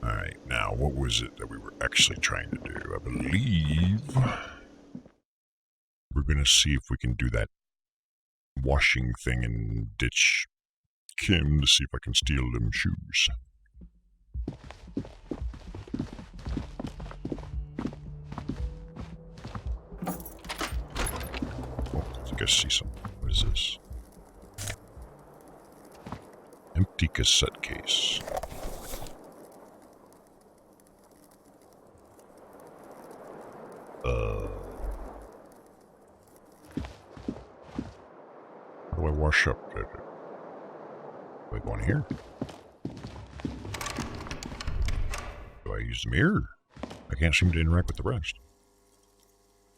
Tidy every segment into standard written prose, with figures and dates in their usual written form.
Alright, now what was it that we were actually trying to do? I believe we're gonna see if we can do that washing thing and ditch Kim to see if I can steal them shoes. Oh, I think I see something. What is this? Empty cassette case. How do I wash up? Do I go in here? Do I use the mirror? I can't seem to interact with the rest.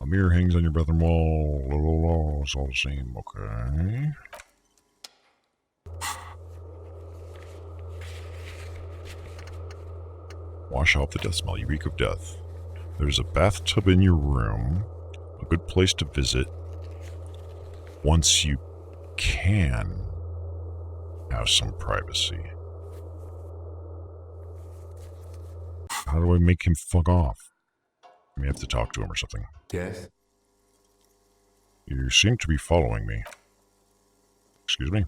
A mirror hangs on your bathroom wall. La, la, la. It's all the same. Okay. Wash off the death smell. You reek of death. There's a bathtub in your room. A good place to visit. Once you can have some privacy. How do I make him fuck off? I may have to talk to him or something. Yes? You seem to be following me. Excuse me?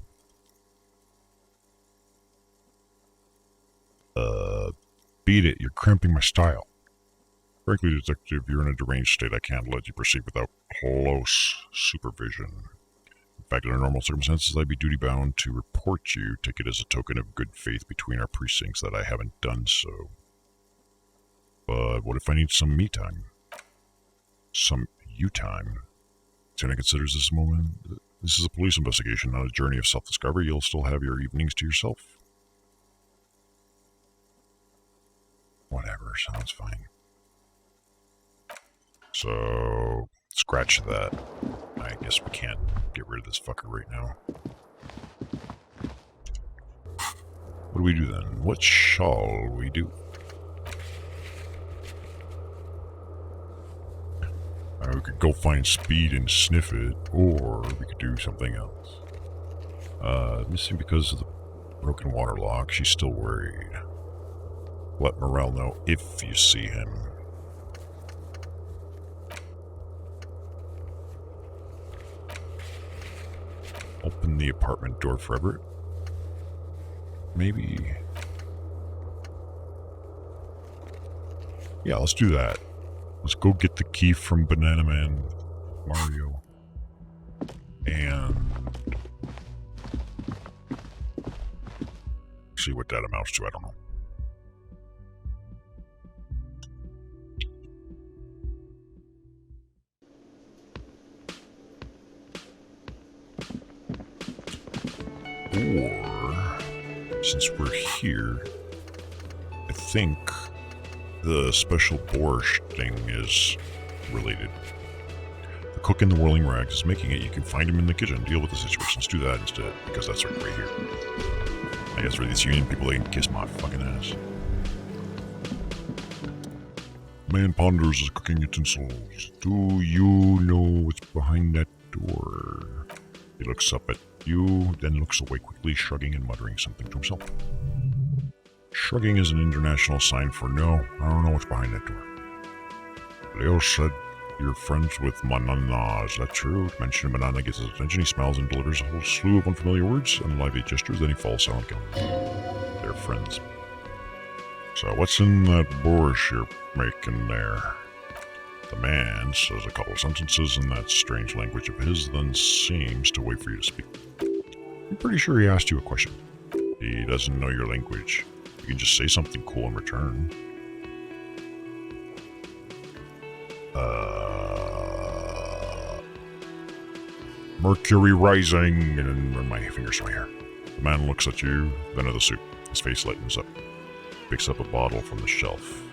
Beat it. You're cramping my style. Frankly, Detective, you're in a deranged state. I can't let you proceed without close supervision. In fact, under normal circumstances, I'd be duty-bound to report you, take it as a token of good faith between our precincts that I haven't done so. But what if I need some me time? Some you time? Tana considers this moment. This is a police investigation, not a journey of self-discovery. You'll still have your evenings to yourself. Whatever, sounds fine. So, scratch that. I guess we can't get rid of this fucker right now. What do we do then? What shall we do? We could go find Speed and sniff it, or we could do something else. Missing because of the broken water lock, she's still worried. Let Morel know if you see him. Open the apartment door for Everett? Maybe. Yeah, let's do that. Let's go get the key from Banana Man, Mario, and see what that amounts to. I don't know. Or, since we're here, I think the special borscht thing is related. The cook in the whirling rags is making it. You can find him in the kitchen. Deal with the situation. Let's do that instead, because that's right here. I guess for these union people, they can kiss my fucking ass. Man ponders his cooking utensils. Do you know what's behind that door? He looks up at you, then looks away quickly, shrugging and muttering something to himself. Shrugging is an international sign for no, I don't know what's behind that door. Leo said you're friends with Manana, is that true? Mention Manana gets his attention, he smiles and delivers a whole slew of unfamiliar words and lively gestures, then he falls silent again. They're friends. So what's in that borscht you're making there? The man says a couple sentences in that strange language of his, then seems to wait for you to speak. I'm pretty sure he asked you a question. He doesn't know your language. You can just say something cool in return. Mercury rising, and run my fingers through my hair. The man looks at you, then at the soup. His face lightens up. Picks up a bottle from the shelf.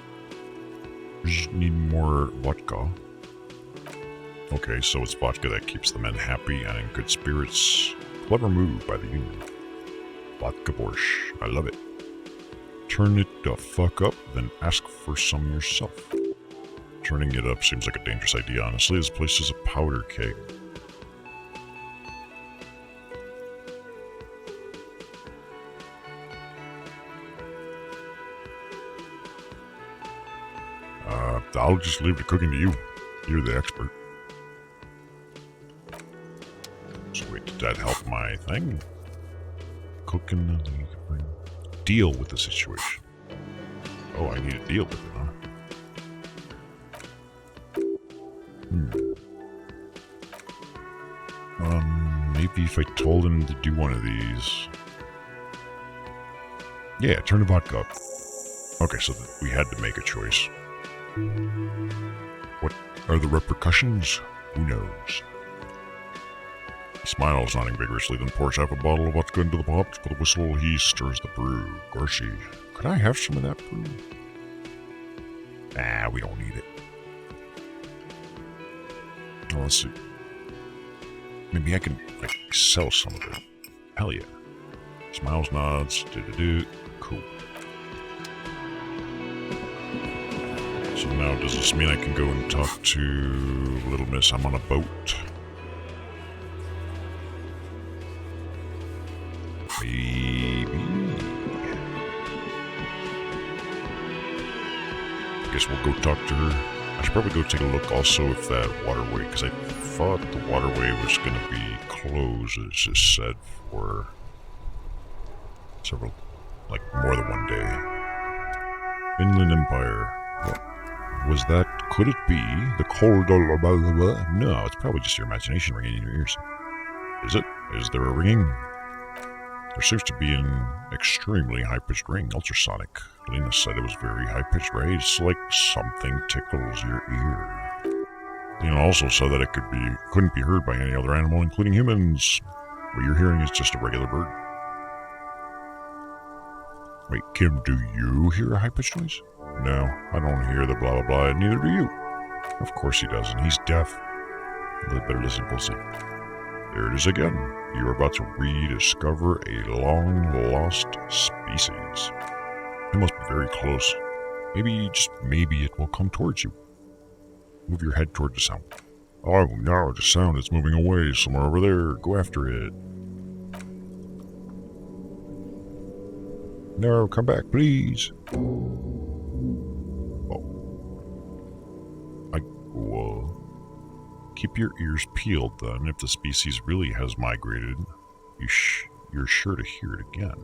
Just need more vodka. Okay, so it's vodka that keeps the men happy and in good spirits. Clever move by the union. Vodka borscht. I love it. Turn it the fuck up, then ask for some yourself. Turning it up seems like a dangerous idea, honestly. This place is a powder keg. I'll just leave the cooking to you. You're the expert. So wait, did that help my thing? Cooking, deal with the situation. Oh, I need to deal with it, huh? Maybe if I told him to do one of these. Yeah, turn the vodka up. Okay, so we had to make a choice. What are the repercussions? Who knows? He smiles, nodding vigorously, then pours half a bottle of vodka into the pot. With a whistle, he stirs the brew. Gorshy, could I have some of that brew? Nah, we don't need it. Oh, let's see. Maybe I can, like, sell some of it. Hell yeah. Smiles, nods, do-do-do. Cool. So now, does this mean I can go and talk to Little Miss? I'm on a boat. Maybe. I guess we'll go talk to her. I should probably go take a look also if that waterway, because I thought the waterway was going to be closed, as just said, for several, like more than one day. Inland Empire. What was that? Could it be the cold? No, it's probably just your imagination ringing in your ears. Is it? Is there a ringing? There seems to be an extremely high-pitched ring, ultrasonic. Lena said it was very high-pitched, right? It's like something tickles your ear. Lena also said that it couldn't be heard by any other animal, including humans. What you're hearing is just a regular bird. Wait, Kim, do you hear a high-pitched noise? No, I don't hear the blah blah blah, and neither do you. Of course he doesn't. He's deaf. Better listen closely. There it is again. You're about to rediscover a long-lost species. It must be very close. Maybe, just maybe, it will come towards you. Move your head toward the sound. Oh no, the sound is moving away somewhere over there. Go after it. No, come back, please. Whoa. Keep your ears peeled, then. If the species really has migrated, you're sure to hear it again.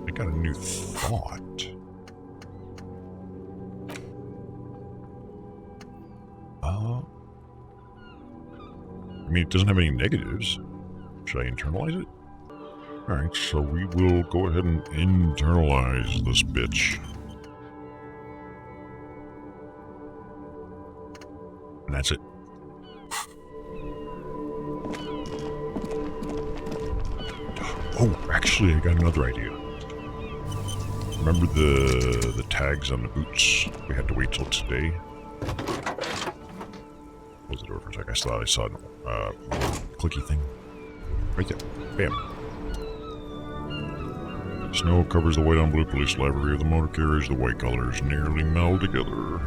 I got a new thought. I mean, it doesn't have any negatives. Should I internalize it? Alright, so we will go ahead and internalize this bitch. And that's it. Oh, actually, I got another idea. Remember the tags on the boots? We had to wait till today. Close the door for a sec. I thought I saw a clicky thing. Right there. Bam. Snow covers the white on blue police livery of the motor carriage. The white colors nearly meld together.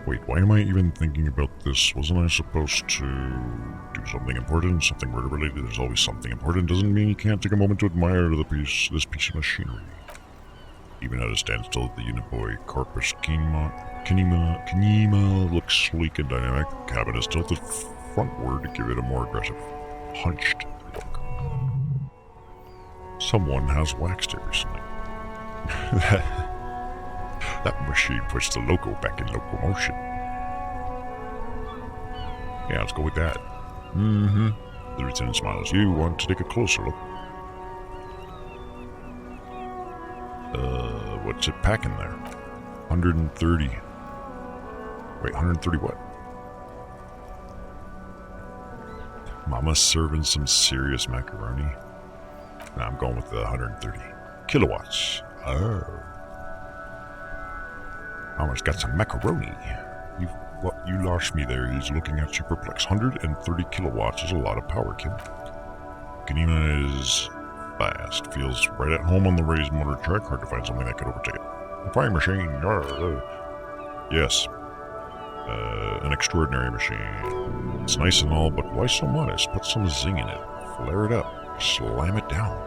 Wait, why am I even thinking about this? Wasn't I supposed to do something important? Something murder related? There's always something important. Doesn't mean you can't take a moment to admire this piece of machinery. Even at a standstill, the Uniboy Corpus Kinema looks sleek and dynamic. The cabin is tilted frontward to give it a more aggressive, hunched look. Someone has waxed it recently. That machine puts the loco back in locomotion. Yeah, let's go with that. Mm-hmm. The lieutenant smiles. You want to take a closer look? What's it packing there? 130. Wait, 130 what? Mama's serving some serious macaroni. Nah, I'm going with the 130 kilowatts. Oh. Mama's got some macaroni. You lost me there. He's looking at you perplexed. 130 kilowatts is a lot of power, kid. Ganima is fast. Feels right at home on the raised motor track. Hard to find something that could overtake it. A flying machine. Yes. An extraordinary machine. It's nice and all, but why so modest? Put some zing in it. Flare it up. Slam it down.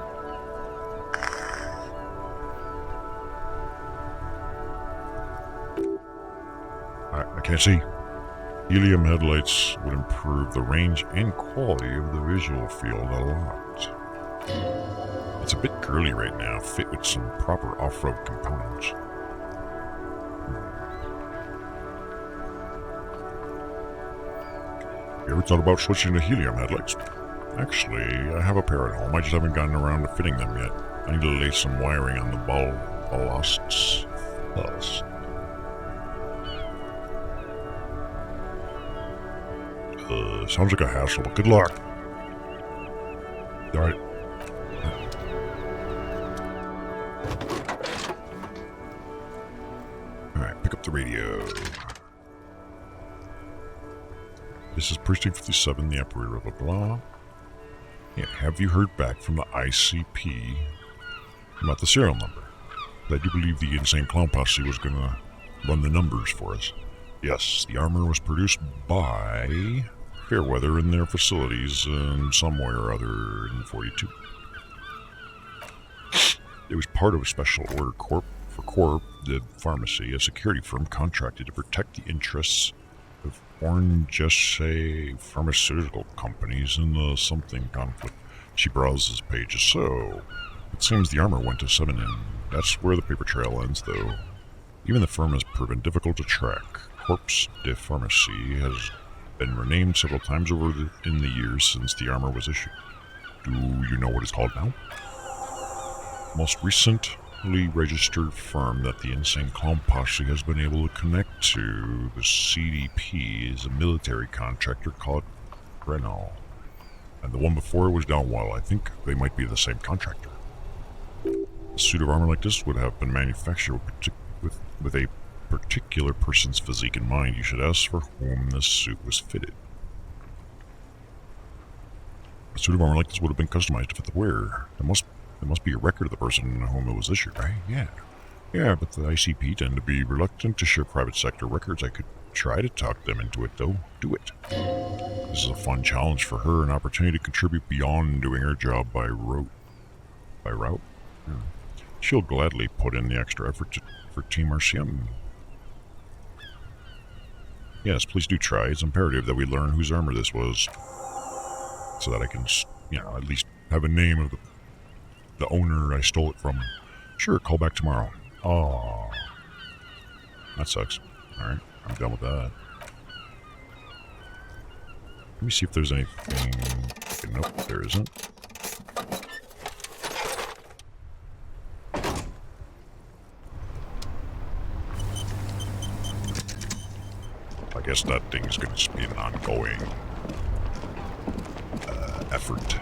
can't see. Helium headlights would improve the range and quality of the visual field a lot. It's a bit girly right now, fit with some proper off-road components. You ever thought about switching to helium headlights? Actually, I have a pair at home. I just haven't gotten around to fitting them yet. I need to lay some wiring on the ballasts first. Sounds like a hassle, but good luck. Alright. Alright, pick up the radio. This is Precinct 57, the operator, blah, blah, blah. Yeah, have you heard back from the ICP about the serial number? I do believe the insane clown posse was gonna run the numbers for us. Yes, the armor was produced by Fairweather in their facilities somewhere or other in 42. It was part of a special order for Corp, the pharmacy, a security firm contracted to protect the interests of Orange pharmaceutical companies in the something conflict. She browses pages. So, it seems the armor went to 7 and that's where the paper trail ends, though. Even the firm has proven difficult to track. Corpse de Pharmacie has been renamed several times in the years since the armor was issued. Do you know what it's called now? Most recently registered firm that the Insane Clown Posse has been able to connect to, the CDP, is a military contractor called Renault. And the one before it was down well. I think they might be the same contractor. A suit of armor like this would have been manufactured with a particular person's physique in mind. You should ask for whom this suit was fitted. A suit of armor like this would have been customized to fit the wearer. There must be a record of the person to whom it was issued, right? Yeah, but the ICP tend to be reluctant to share private sector records. I could try to talk them into it, though. Do it. This is a fun challenge for her, an opportunity to contribute beyond doing her job by route. Yeah. She'll gladly put in the extra effort for Team RCM. Yes, please do try. It's imperative that we learn whose armor this was, so that I can, at least have a name of the owner I stole it from. Sure, call back tomorrow. Oh, that sucks. Alright, I'm done with that. Let me see if there's anything... Okay, nope, there isn't. I guess that thing's going to be an ongoing effort.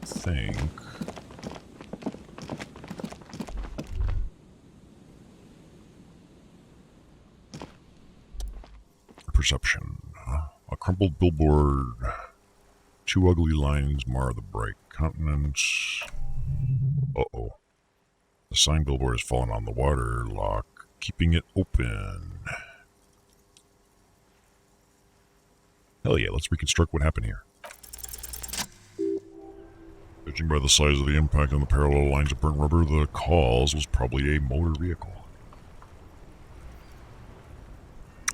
I think... Perception. A crumpled billboard. 2 ugly lines mar the bright countenance. Uh-oh. The sign billboard has fallen on the water lock, keeping it open. Hell yeah, let's reconstruct what happened here. Judging by the size of the impact on the parallel lines of burnt rubber, the cause was probably a motor vehicle.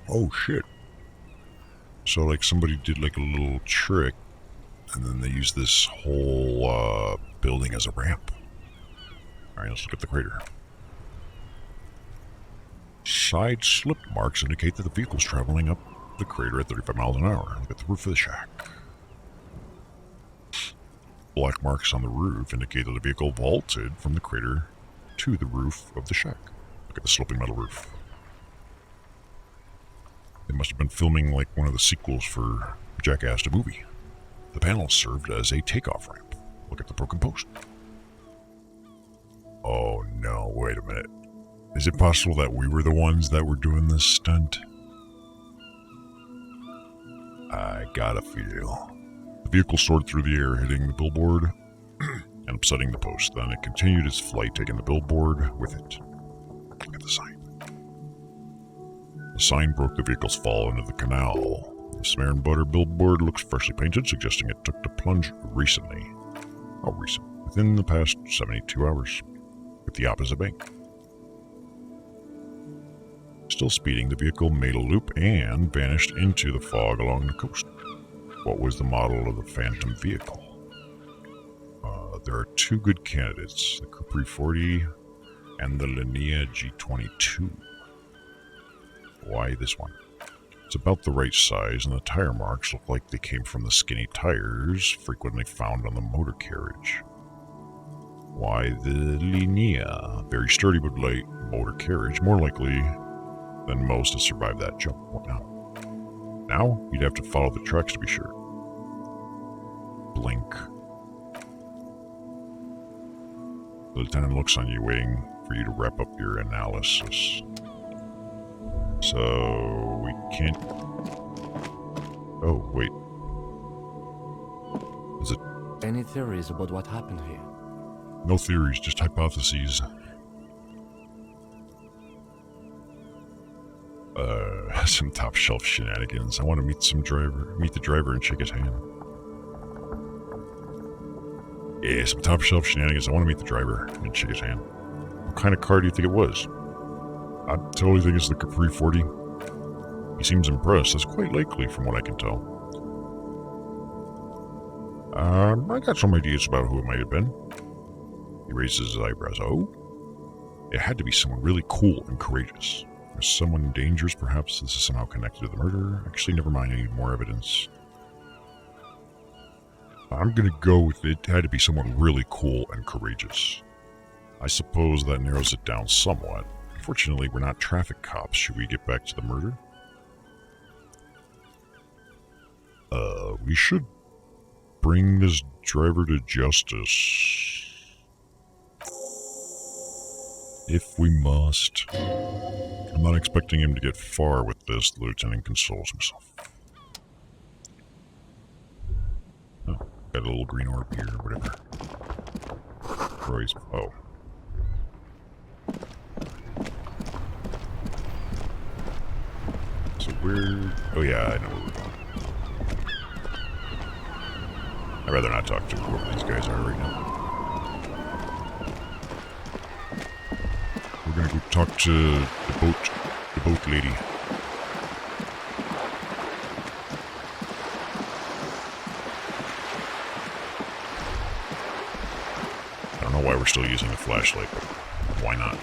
Oh shit. So like somebody did like a little trick, and then they used this whole building as a ramp. Alright, let's look at the crater. Side slip marks indicate that the vehicle's traveling up the crater at 35 miles an hour. Look at the roof of the shack. Black marks on the roof indicate that the vehicle vaulted from the crater to the roof of the shack. Look at the sloping metal roof. They must have been filming like one of the sequels for Jackass the movie. The panel served as a takeoff ramp. Look at the broken post. Oh no, wait a minute. Is it possible that we were the ones that were doing this stunt? I got a feel. The vehicle soared through the air, hitting the billboard and upsetting the post. Then it continued its flight, taking the billboard with it. Look at the sign. The sign broke the vehicle's fall into the canal. The smear and butter billboard looks freshly painted, suggesting it took the plunge recently. How recent? Within the past 72 hours. With the opposite bank. Still speeding, the vehicle made a loop and vanished into the fog along the coast. What was the model of the phantom vehicle? There are two good candidates, the Capri 40 and the Linea G22. Why this one? It's about the right size, and the tire marks look like they came from the skinny tires frequently found on the motor carriage. Why the Linea? Very sturdy but light motor carriage, more likely than most to survive that jump. What now? Now, you'd have to follow the tracks to be sure. Blink. The lieutenant looks on you, waiting for you to wrap up your analysis. So, we can't... Oh, wait. Is it... Any theories about what happened here? No theories, just hypotheses. Some top shelf shenanigans. I want to meet the driver and shake his hand. Yeah, some top shelf shenanigans. I want to meet the driver and shake his hand. What kind of car do you think it was? I totally think it's the Capri 40. He seems impressed. That's quite likely from what I can tell. I got some ideas about who it might have been. He raises his eyebrows. Oh? It had to be someone really cool and courageous. Or someone dangerous, perhaps. This is somehow connected to the murder. Actually, never mind. I need more evidence. I'm gonna go with it had to be someone really cool and courageous. I suppose that narrows it down somewhat. Unfortunately, we're not traffic cops. Should we get back to the murder? We should bring this driver to justice. If we must. I'm not expecting him to get far with this, the lieutenant consoles himself. Oh, got a little green orb here, or whatever. Roy's. Oh. So we're... Oh yeah, I know where we're going. I'd rather not talk to whoever these guys are right now. We're gonna go talk to the boat lady. I don't know why we're still using the flashlight, but why not?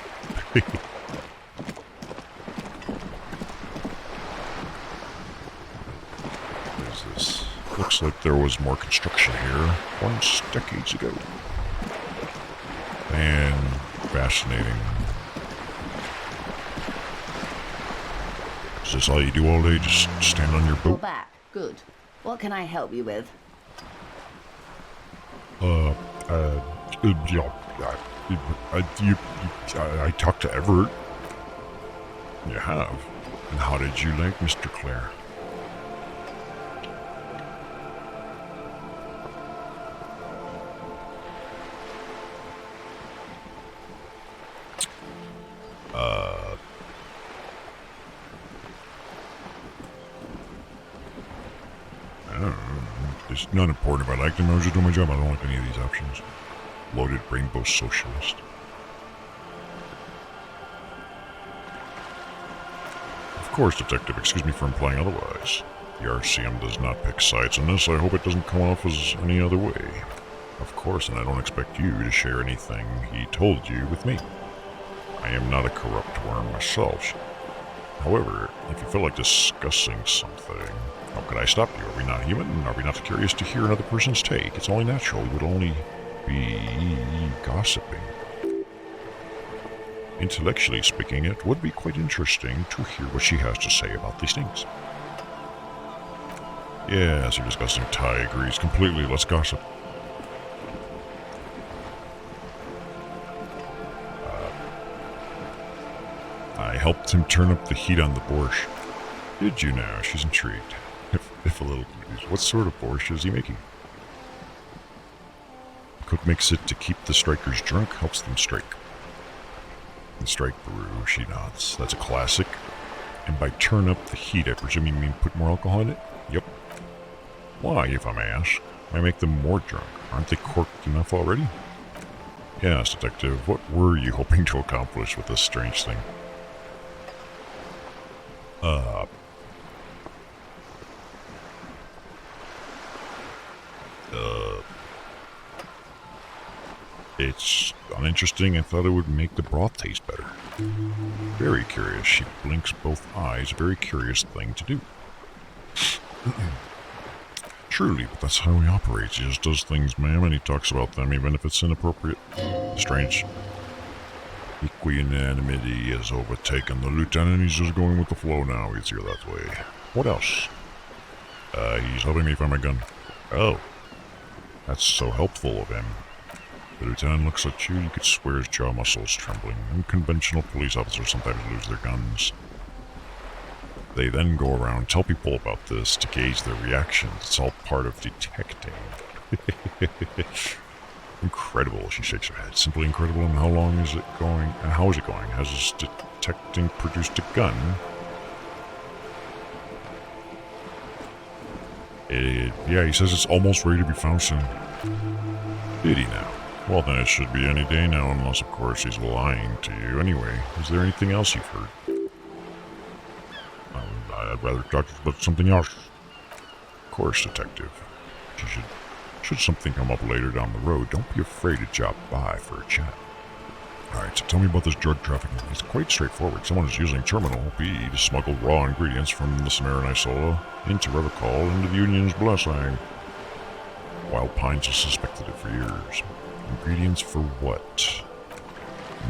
What is this? Looks like there was more construction here once, decades ago. And fascinating. Is this all you do all day? Just stand on your boat? You're back. Good. What can I help you with? I talked to Everett. You have? And how did you like Mr. Clare? I don't know. It's not important if I liked him. I was just doing my job. I don't like any of these options. Loaded rainbow socialist. Of course, Detective. Excuse me for implying otherwise. The RCM does not pick sides on this. I hope it doesn't come off as any other way. Of course, and I don't expect you to share anything he told you with me. I am not a corrupt worm myself. However, if you feel like discussing something, how could I stop you? Are we not human? Are we not curious to hear another person's take? It's only natural. We would only be gossiping. Intellectually speaking, it would be quite interesting to hear what she has to say about these things. Yes, you're discussing Ty agrees completely. Let's gossip. I helped him turn up the heat on the borscht. Did you now? She's intrigued. If a little confused. What sort of borscht is he making? The cook makes it to keep the strikers drunk, helps them strike. And strike brew, she nods. That's a classic. And by turn up the heat, I presume you mean put more alcohol in it? Yep. Why, if I may ask? Why make them more drunk? Aren't they corked enough already? Yes, Detective. What were you hoping to accomplish with this strange thing? Uh, it's uninteresting. I thought it would make the broth taste better. Very curious. She blinks both eyes. Very curious thing to do. Truly, but that's how he operates. He just does things, ma'am, and he talks about them even if it's inappropriate. Strange. Equanimity has overtaken the lieutenant. He's just going with the flow now. He's here that way. What else? He's helping me find my gun. Oh. That's so helpful of him. The lieutenant looks at you. You could swear his jaw muscle is trembling. Unconventional police officers sometimes lose their guns. They then go around, tell people about this to gauge their reactions. It's all part of detecting. Incredible, she shakes her head. Simply incredible. And how long is it going? And how is it going? Has this detecting produced a gun? Yeah, he says it's almost ready to be found soon. Did he now? Well, then it should be any day now, unless, of course, he's lying to you. Anyway, is there anything else you've heard? I'd rather talk about something else. Of course, detective. Should something come up later down the road, don't be afraid to drop by for a chat. Alright, so tell me about this drug trafficking. It's quite straightforward. Someone is using Terminal B to smuggle raw ingredients from the Samara Isola into Revocol into the Union's blessing. Wild Pines has suspected it for years. Ingredients for what?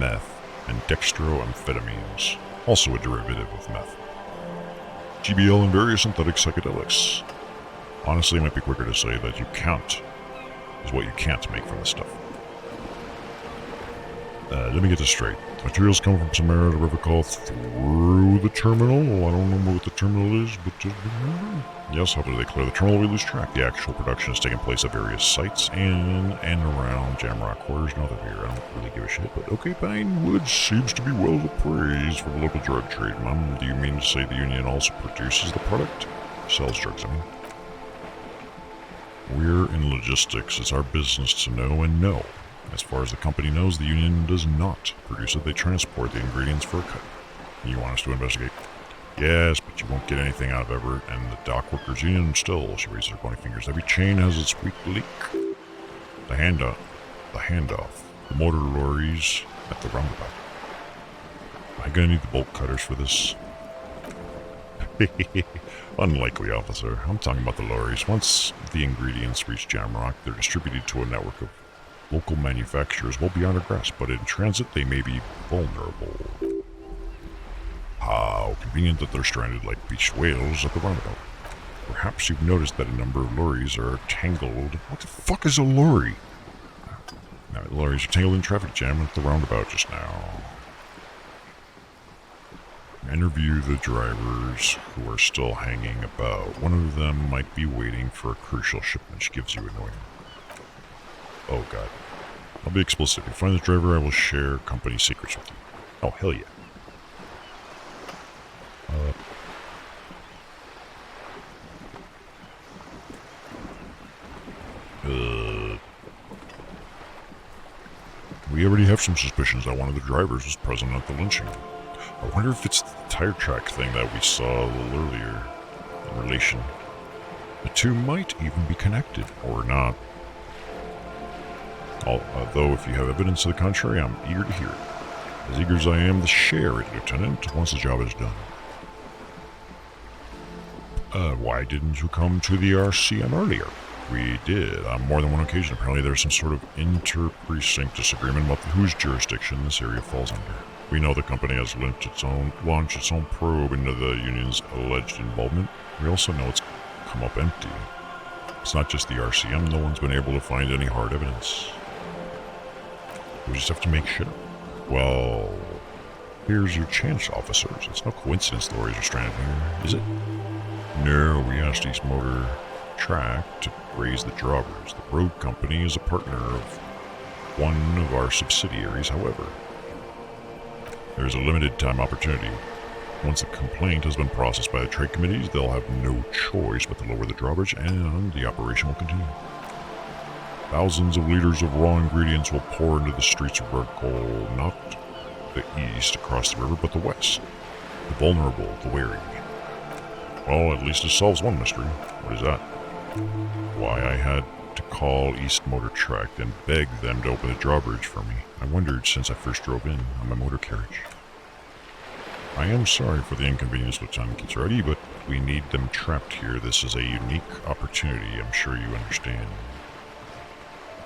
Meth and dextroamphetamines, also a derivative of meth. GBL and various synthetic psychedelics. Honestly, it might be quicker to say that you can't is what you can't make from this stuff. Let me get this straight. Materials come from Samara to Revocol through the terminal. I don't know what the terminal is, but yes, how do they clear the terminal? We lose track. The actual production is taking place at various sites in and around Jamrock quarters. Not that here, I don't really give a shit, but okay, Pinewood seems to be well appraised for the local drug trade. Mom, do you mean to say the Union also produces the product? Sells drugs, I mean. We're in logistics. It's our business to know and know. As far as the company knows, the Union does not produce it. They transport the ingredients for a cut. You want us to investigate? Yes, but you won't get anything out of Everett and the dock workers union still. She raises her bony fingers. Every chain has its weak link. The handoff. The motor lorries at the roundabout. Am I gonna need the bolt cutters for this? Unlikely, officer. I'm talking about the lorries. Once the ingredients reach Jamrock, they're distributed to a network of local manufacturers well beyond our grasp, but in transit they may be vulnerable. How convenient that they're stranded like beached whales at the roundabout. Perhaps you've noticed that a number of lorries are tangled. What the fuck is a lorry? Now, the lorries are tangled in traffic jam at the roundabout just now. Interview the drivers who are still hanging about. One of them might be waiting for a crucial shipment. She gives you annoying. Oh god. I'll be explicit. If you find this driver, I will share company secrets with you. Oh, hell yeah. We already have some suspicions that one of the drivers was present at the lynching. I wonder if it's the tire track thing that we saw a little earlier in relation. The two might even be connected, or not. Although, if you have evidence to the contrary, I'm eager to hear it. As eager as I am to share it, Lieutenant, once the job is done. Why didn't you come to the RCM earlier? We did, on more than one occasion. Apparently there's some sort of inter-precinct disagreement about whose jurisdiction this area falls under. We know the company has launched its own probe into the Union's alleged involvement. We also know it's come up empty. It's not just the RCM, no one's been able to find any hard evidence. We just have to make shit up. Well, here's your chance, officers. It's no coincidence the lorries are stranded here, is it? No, we asked East Motor Track to raise the drawbridge. The road company is a partner of one of our subsidiaries, however. There's a limited time opportunity. Once the complaint has been processed by the trade committees, they'll have no choice but to lower the drawbridge, and the operation will continue. Thousands of liters of raw ingredients will pour into the streets of Revocol, not the east across the river, but the west. The vulnerable, the wary. Well, at least it solves one mystery. What is that? Why I had to call East Motor Track and beg them to open the drawbridge for me. I wondered since I first drove in on my motor carriage. I am sorry for the inconvenience, Lieutenant Kitzardi, but we need them trapped here. This is a unique opportunity, I'm sure you understand.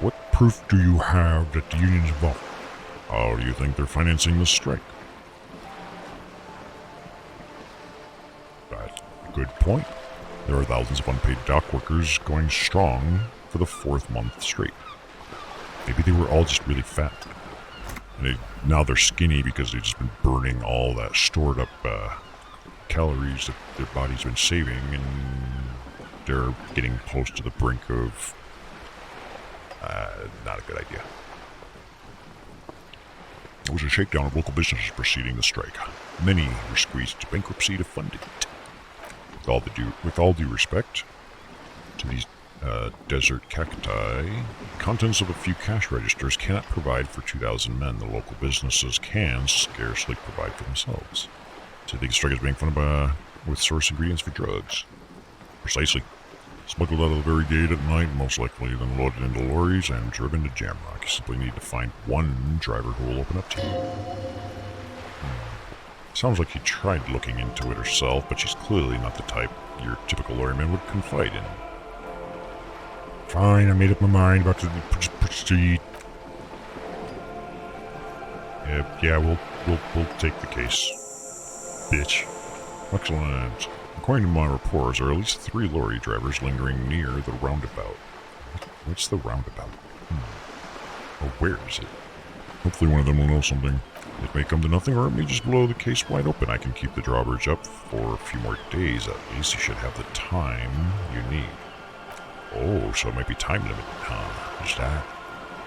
What proof do you have that the union's involved? How do you think they're financing this strike? That's a good point. There are thousands of unpaid dock workers going strong for the 4th month straight. Maybe they were all just really fat. And now they're skinny because they've just been burning all that stored up calories that their body's been saving, and they're getting close to the brink of not a good idea. It was a shakedown of local businesses preceding the strike. Many were squeezed to bankruptcy to fund it. With all due respect to these desert cacti, contents of a few cash registers cannot provide for 2,000 men. The local businesses can scarcely provide for themselves. So the strike is being funded with source ingredients for drugs. Precisely. Smuggled out of the very gate at night, most likely, then loaded into lorries and driven to Jamrock. You simply need to find one driver who will open up to you. Sounds like she tried looking into it herself, but she's clearly not the type your typical lorryman would confide in. Fine, I made up my mind about to proceed. Yeah, we'll take the case. Bitch. Excellent. According to my reports, there are at least 3 lorry drivers lingering near the roundabout. What's the roundabout? Or where is it? Hopefully one of them will know something. It may come to nothing, or it may just blow the case wide open. I can keep the drawbridge up for a few more days at least. You should have the time you need. Oh, so it might be time limited, huh? Just that.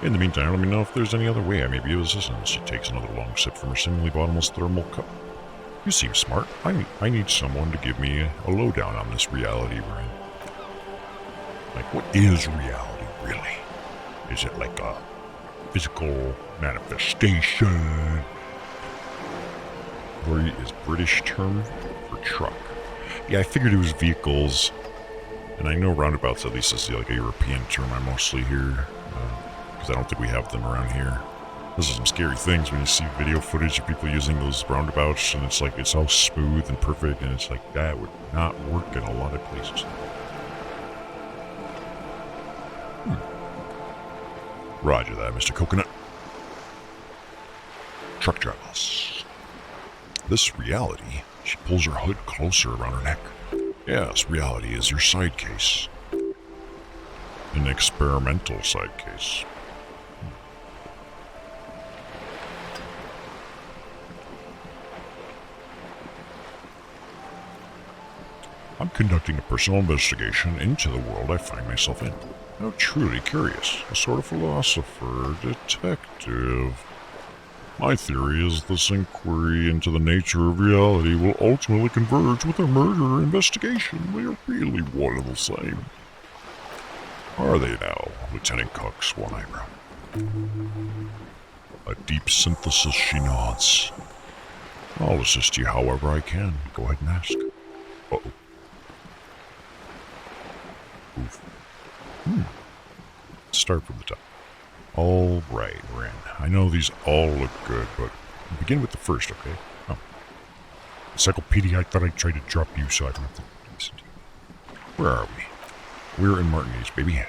In the meantime, let me know if there's any other way I may be of assistance. She takes another long sip from her seemingly bottomless thermal cup. You seem smart. I need someone to give me a lowdown on this reality we're in. Like, what is reality, really? Is it like a physical manifestation? Lorry is British term for truck. Yeah, I figured it was vehicles. And I know roundabouts at least is like a European term I mostly hear. Because I don't think we have them around here. Those are some scary things when you see video footage of people using those roundabouts, and it's like it's all smooth and perfect, and it's like that would not work in a lot of places. Roger that, Mr. Coconut. Truck drivers. This reality, she pulls her hood closer around her neck. Yes, reality is your side case. An experimental side case. I'm conducting a personal investigation into the world I find myself in. I'm truly curious, a sort of philosopher, detective. My theory is this inquiry into the nature of reality will ultimately converge with a murder investigation. They are really one and the same. Are they now, Lieutenant Cox, one eyebrow? A deep synthesis, she nods. I'll assist you however I can. Go ahead and ask. Uh-oh. Oof. Start from the top. All right, we're in. I know these all look good, but begin with the first, okay? Oh. Encyclopedia, I thought I'd try to drop you so I don't have to listen to you. Where are we? We're in Martinez, baby.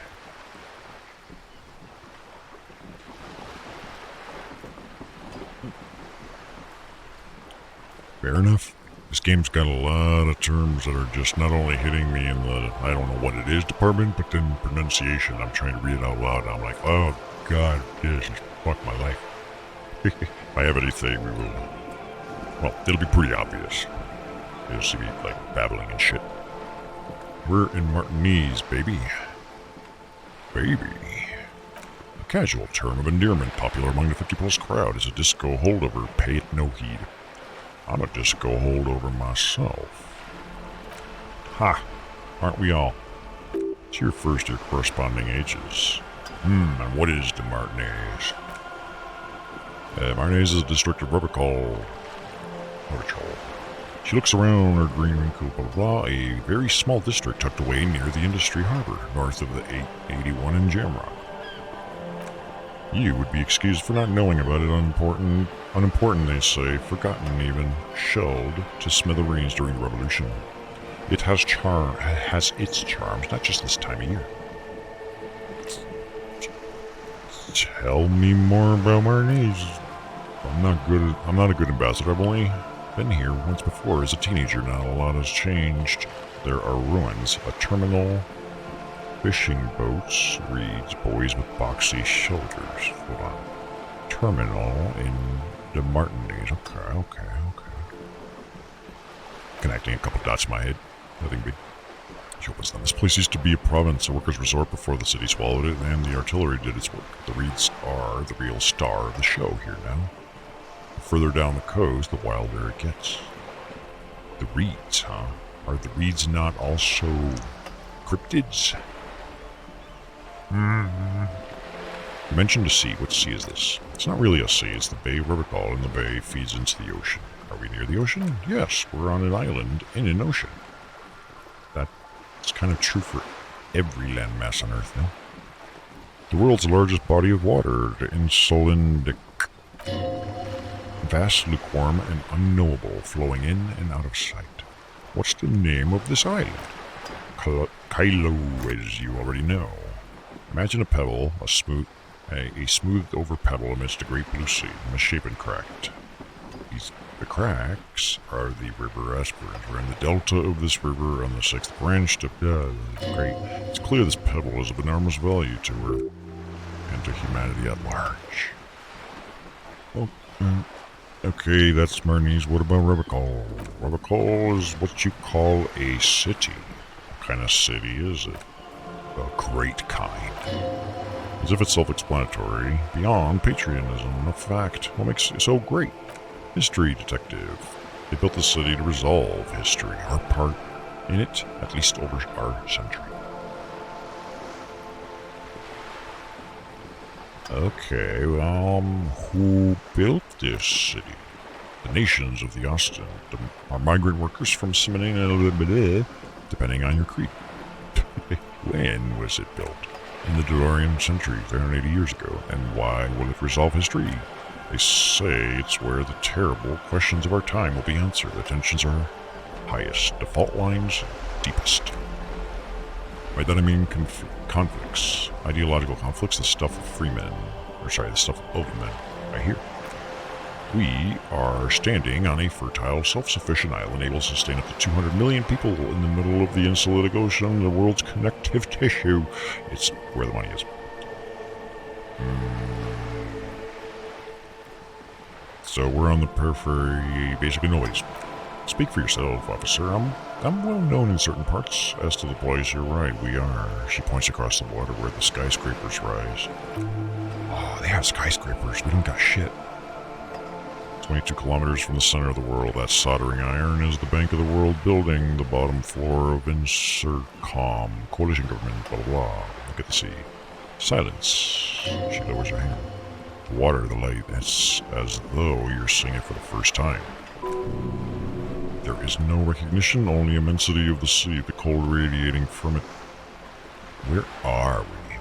Fair enough. This game's got a lot of terms that are just not only hitting me in the I don't know what it is department, but then pronunciation. I'm trying to read it out loud, and I'm like, oh god, this is fuck my life. If I have anything, we will. Well, it'll be pretty obvious. You'll see me like babbling and shit. We're in Martinez, baby. Baby. A casual term of endearment popular among the 50-plus crowd is a disco holdover. Pay it no heed. I'm a disco holdover myself. Ha! Aren't we all? It's your first year corresponding ages. And what is the Martinez? Martinez is a district of Rubicol. She looks around her green raincoat, blah, blah, blah, a very small district tucked away near the industry harbor, north of the 881 in Jamrock. You would be excused for not knowing about it. Unimportant, they say, forgotten even, shelled to smithereens during the Revolution. It has its charms, not just this time of year. Tell me more about Marnies. I'm not a good ambassador. I've only been here once before as a teenager. Not a lot has changed. There are ruins, a terminal, fishing boats, reeds, boys with boxy shoulders. Hold on. Terminal in the Martindales. Okay. Connecting a couple dots in my head. Nothing big. This place used to be a province, a workers' resort before the city swallowed it, and the artillery did its work. The reeds are the real star of the show here now. The further down the coast, the wilder it gets. The reeds, huh? Are the reeds not also cryptids? You mentioned a sea. What sea is this? It's not really a sea. It's the Bay of Rubicall, and the bay feeds into the ocean. Are we near the ocean? Yes, we're on an island in an ocean. That's kind of true for every landmass on Earth, no? The world's largest body of water, the Insulindic. Vast, lukewarm, and unknowable, flowing in and out of sight. What's the name of this island? Kylo, as you already know. Imagine a pebble, a smoothed over pebble amidst a great blue sea, misshapen, cracked. The cracks are the river Esperance. We're in the delta of this river on the 6th branch to... great. It's clear this pebble is of enormous value to Earth and to humanity at large. Oh, okay, that's Marnies. What about Rubicall? Rubicall is what you call a city. What kind of city is it? A great kind. As if it's self-explanatory. Beyond patriotism, a fact. What makes it so great? History detective. They built the city to resolve history, our part in it, at least over our century. Okay, who built this city? The nations of the Austin. Our migrant workers from Seminole, depending on your creed. When was it built? In the DeLorean century, 380 years ago. And why will it resolve history? They say it's where the terrible questions of our time will be answered. The tensions are highest, default lines deepest. By that I mean conflicts, ideological conflicts, the stuff of the stuff of men. I hear. We are standing on a fertile, self-sufficient island able to sustain up to 200 million people in the middle of the Insulatic Ocean, the world's connective tissue. It's where the money is. So we're on the periphery, basically nobody's. Speak for yourself, officer. I'm well known in certain parts. As to the place, you're right, we are. She points across the water where the skyscrapers rise. Oh, they have skyscrapers. We don't got shit. 22 kilometers from the center of the world, that soldering iron is the Bank of the World building, the bottom floor of Insercom, coalition government, blah, blah, blah. Look at the sea. Silence. She lowers her hand. The water, the light, it's as though you're seeing it for the first time. There is no recognition, only immensity of the sea, the cold radiating from it. Where are we?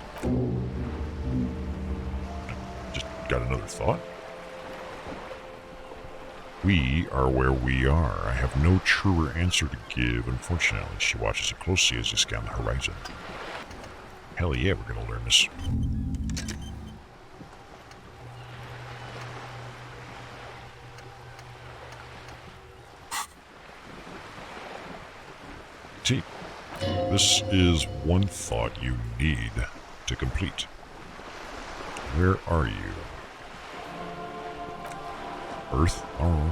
Just got another thought? We are where we are. I have no truer answer to give, unfortunately. She watches it closely as you scan the horizon. Hell yeah, we're gonna learn this. See, this is one thought you need to complete. Where are you? Earth? Oh.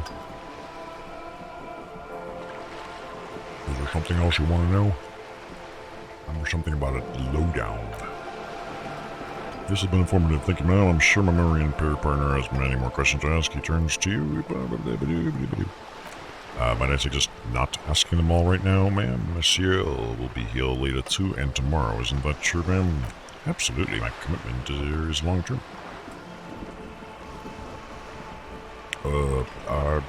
Is there something else you want to know? Or something about a lowdown? This has been informative. Thank you, Mel. I'm sure my memory impaired partner has many more questions to ask. He turns to you. Might I suggest not asking them all right now, ma'am? Monsieur will be here later too, and tomorrow. Isn't that true, ma'am? Absolutely. My commitment is long-term.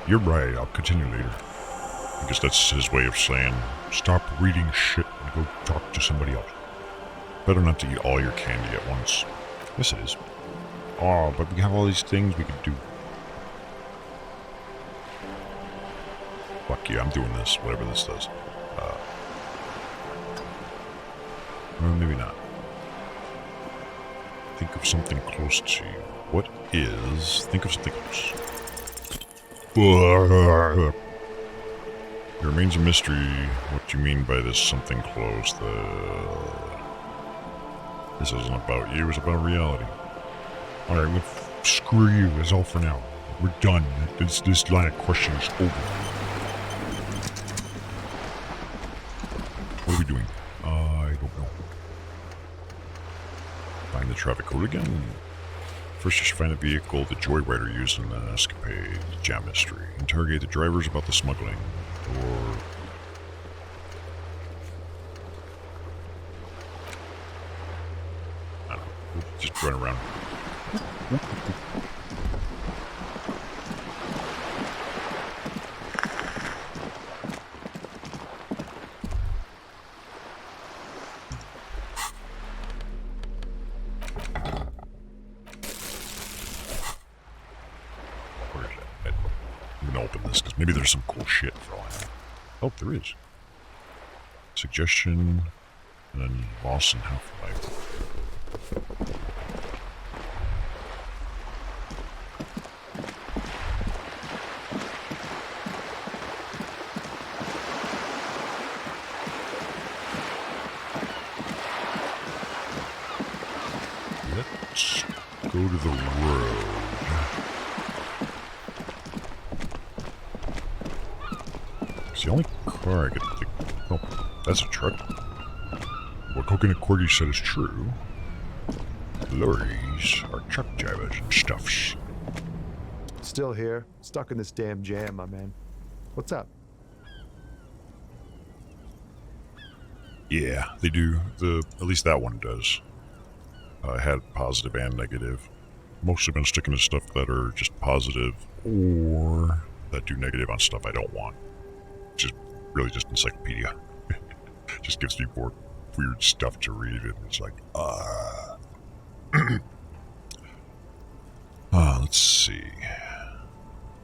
You're right. I'll continue later. I guess that's his way of saying, stop reading shit and go talk to somebody else. Better not to eat all your candy at once. Yes, it is. Oh, but we have all these things we could do. Fuck yeah, I'm doing this, whatever this does. Well, maybe not. Think of something close to you. What is... Think of something close. There remains a mystery what you mean by this something close. This isn't about you, it's about reality. Alright, well, screw you, that's all for now. We're done. This line of questioning is over. What are we doing? I don't know. Find the traffic code again. First, you should find the vehicle the Joyrider used in the escapade. Jam mystery. Interrogate the drivers about the smuggling. Or... I don't know. We'll just run around. Maybe there's some cool shit for all I know. Oh, there is. Suggestion, and then loss and half-life. Let's go to the road. It's the only car I could think. Oh, that's a truck. What Coconut Corgi said is true. Lorries are truck drivers and stuffs. Still here, stuck in this damn jam, my man. What's up? Yeah, they do. At least that one does. Had positive and negative. Mostly been sticking to stuff that are just positive or that do negative on stuff I don't want. Which is really just encyclopedia. Just gives me more weird stuff to read, and it's like, let's see.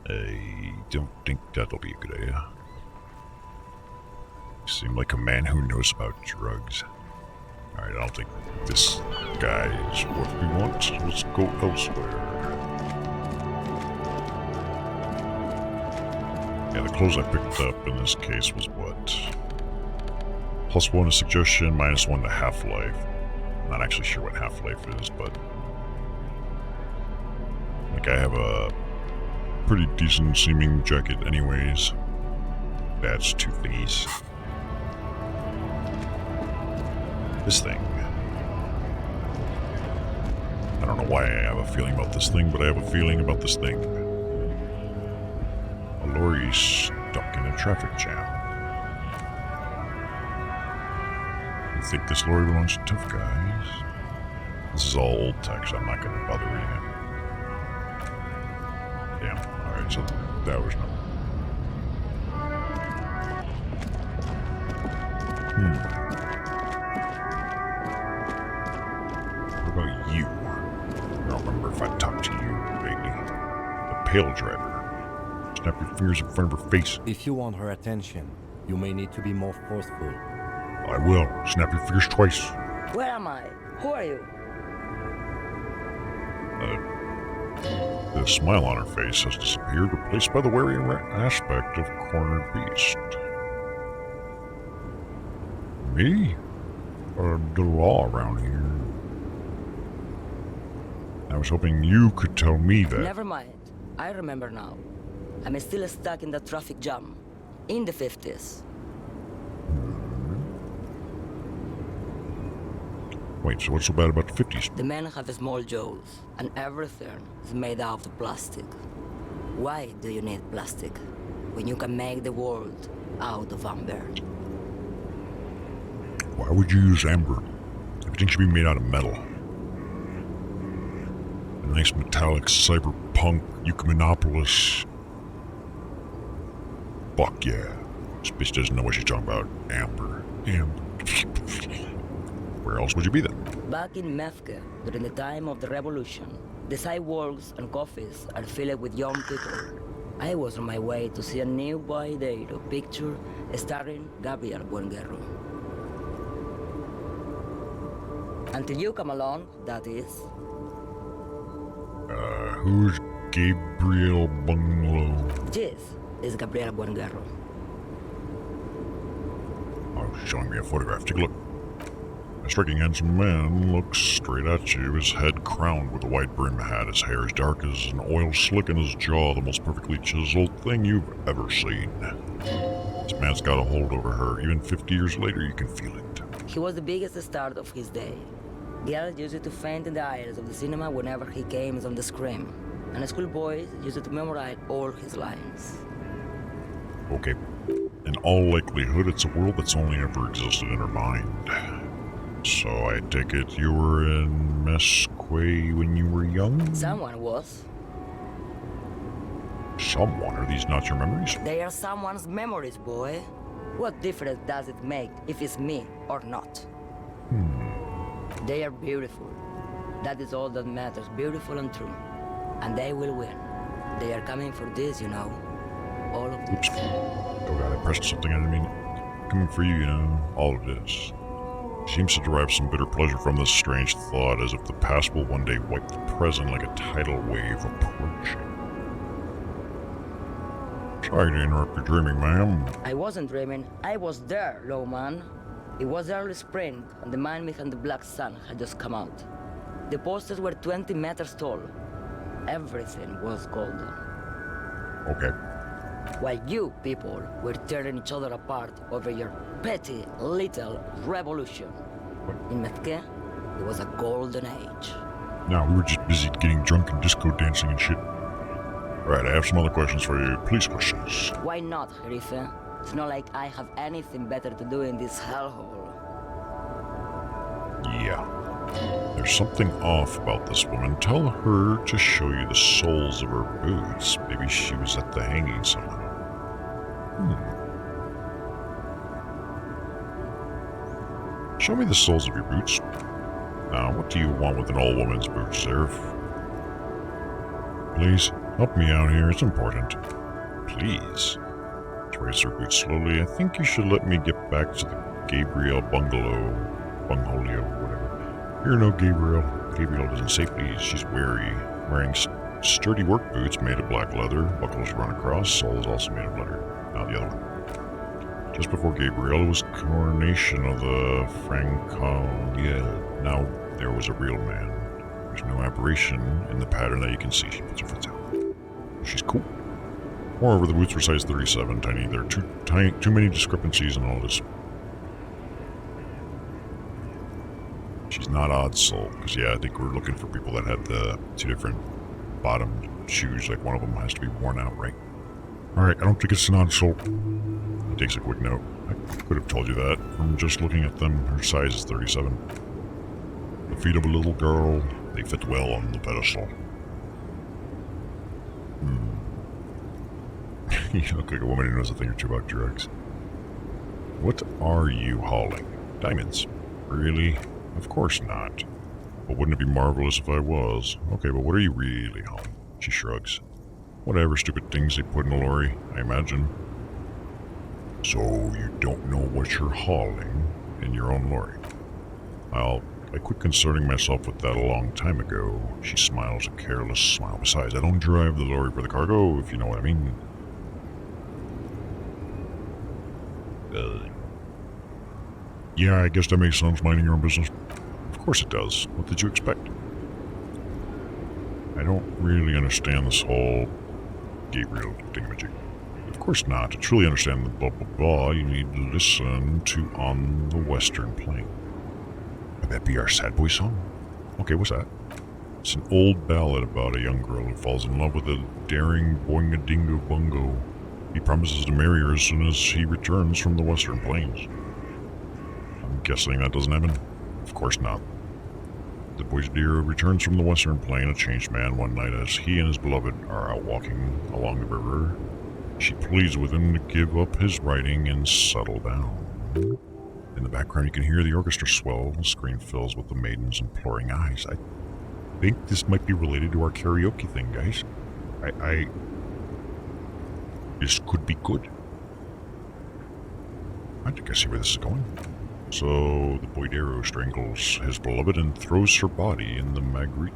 I don't think that'll be a good idea. You seem like a man who knows about drugs. Alright, I don't think this guy is what we want. Let's go elsewhere. Yeah, the clothes I picked up in this case was what? +1 to suggestion, -1 to half-life. I'm not actually sure what half-life is, but... like, I have a pretty decent seeming jacket anyways. That's 2 thingies. This thing. I don't know why I have a feeling about this thing, but I have a feeling about this thing. A lorry stuck in a traffic jam. You think this lorry belongs to tough guys? This is all old text, I'm not going to bother reading it. Damn, alright, so that was no. What about you? I don't remember if I talked to you lately. The pale driver. Snap your fingers in front of her face. If you want her attention, you may need to be more forceful. I will. Snap your fingers twice. Where am I? Who are you? The smile on her face has disappeared, replaced by the wary aspect of cornered beast. Me? The law around here. I was hoping you could tell me that. Never mind. I remember now. I'm still stuck in the traffic jam. In the 50s. Wait, so what's so bad about the 50s? The men have small jaws, and everything is made out of plastic. Why do you need plastic when you can make the world out of amber? Why would you use amber? Everything should be made out of metal. A nice metallic cyberpunk Eucumenopolis. Fuck yeah. This bitch doesn't know what she's talking about. Amber. Amber. Where else would you be then? Back in Mefke, during the time of the revolution, the sidewalks and coffees are filled with young people. I was on my way to see a new Baidero picture starring Gabriel Buenguerro. Until you come along, that is. Who's Gabriel Bungalow? This is Gabriel Buenguerro. Oh, she's showing me a photograph. Take a look. A striking handsome man looks straight at you, his head crowned with a wide brim hat, his hair as dark as an oil slick in his jaw, the most perfectly chiseled thing you've ever seen. This man's got a hold over her. Even 50 years later, you can feel it. He was the biggest star of his day. Girls used to faint in the aisles of the cinema whenever he came on the screen, and schoolboys used to memorize all his lines. Okay. In all likelihood, it's a world that's only ever existed in her mind. So I take it you were in Mesque when you were young? Someone was. Someone? Are these not your memories? They are someone's memories, boy. What difference does it make if it's me or not? They are beautiful. That is all that matters, beautiful and true. And they will win. They are coming for this, you know. All of this. Oops. Oh god, I pressed something I didn't mean. Coming for you, you know, all of this. Seems to derive some bitter pleasure from this strange thought, as if the past will one day wipe the present like a tidal wave approaching. Sorry to interrupt your dreaming, ma'am. I wasn't dreaming. I was there, low man. It was early spring, and the man behind the black sun had just come out. The posters were 20 meters tall. Everything was golden. Okay. While you people were tearing each other apart over your petty little revolution. In Mefke, it was a golden age. No, we were just busy getting drunk and disco dancing and shit. Alright, I have some other questions for you. Police questions. Why not, Rife? It's not like I have anything better to do in this hellhole. Yeah. There's something off about this woman. Tell her to show you the soles of her boots. Maybe she was at the hanging somehow. Show me the soles of your boots. Now, what do you want with an old woman's boots, Seraph? Please, help me out here. It's important. Please. Trace her boots slowly. I think you should let me get back to the Gabriel Bungalow. Bungholio, whatever. Here, no, Gabriel. Gabriel doesn't safely. She's wearing sturdy work boots made of black leather. Buckles run across. Sole is also made of leather. Now the other one. Just before Gabriel was coronation of the Franconiel. Now there was a real man. There's no aberration in the pattern that you can see. She puts her foot out. She's cool. Moreover, the boots were size 37, tiny. There are too many discrepancies in all this. She's not odd soul, because yeah, I think we're looking for people that had the two different bottom shoes. Like one of them has to be worn out, right? Alright, I don't think it's an odd soul. He takes a quick note. I could have told you that from just looking at them. Her size is 37. The feet of a little girl, they fit well on the pedestal. You look like a woman who knows a thing or two about drugs. What are you hauling? Diamonds. Really? Of course not. But wouldn't it be marvelous if I was? Okay, but what are you really hauling? She shrugs. Whatever stupid things they put in a lorry, I imagine. So you don't know what you're hauling in your own lorry? I quit concerning myself with that a long time ago. She smiles a careless smile. Besides, I don't drive the lorry for the cargo, if you know what I mean. Yeah, I guess that makes sense, minding your own business. Of course it does. What did you expect? I don't really understand this whole Gabriel thingamajig. Of course not. To truly understand the blah blah blah, you need to listen to On the Western Plain. Would that be our sad boy song? Okay, what's that? It's an old ballad about a young girl who falls in love with a daring boinga-dingo bungo. He promises to marry her as soon as he returns from the Western Plains. I'm guessing that doesn't happen? Of course not. The boy's dear returns from the Western Plain a changed man one night as he and his beloved are out walking along the river. She pleads with him to give up his writing and settle down. In the background, you can hear the orchestra swell. The screen fills with the maiden's imploring eyes. I think this might be related to our karaoke thing, guys. This could be good. I think I see where this is going. So, the Boydero strangles his beloved and throws her body in the Magritte.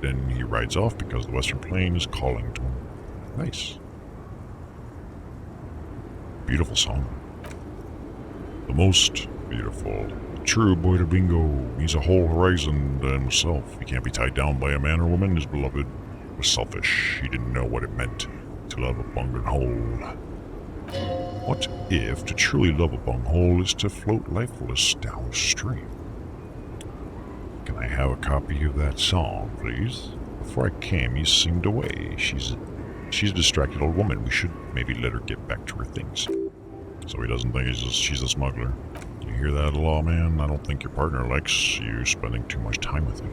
Then he rides off because the Western Plain is calling to him. Nice. Beautiful song. The most beautiful. True boy to bingo. He's a whole horizon to himself. He can't be tied down by a man or woman. His beloved was selfish. He didn't know what it meant to love a bunghole. What if to truly love a bunghole is to float lifeless downstream? Can I have a copy of that song, please? Before I came, he seemed away. She's a distracted old woman. We should maybe let her get back to her things. So he doesn't think she's a smuggler. You hear that, lawman? I don't think your partner likes you spending too much time with him.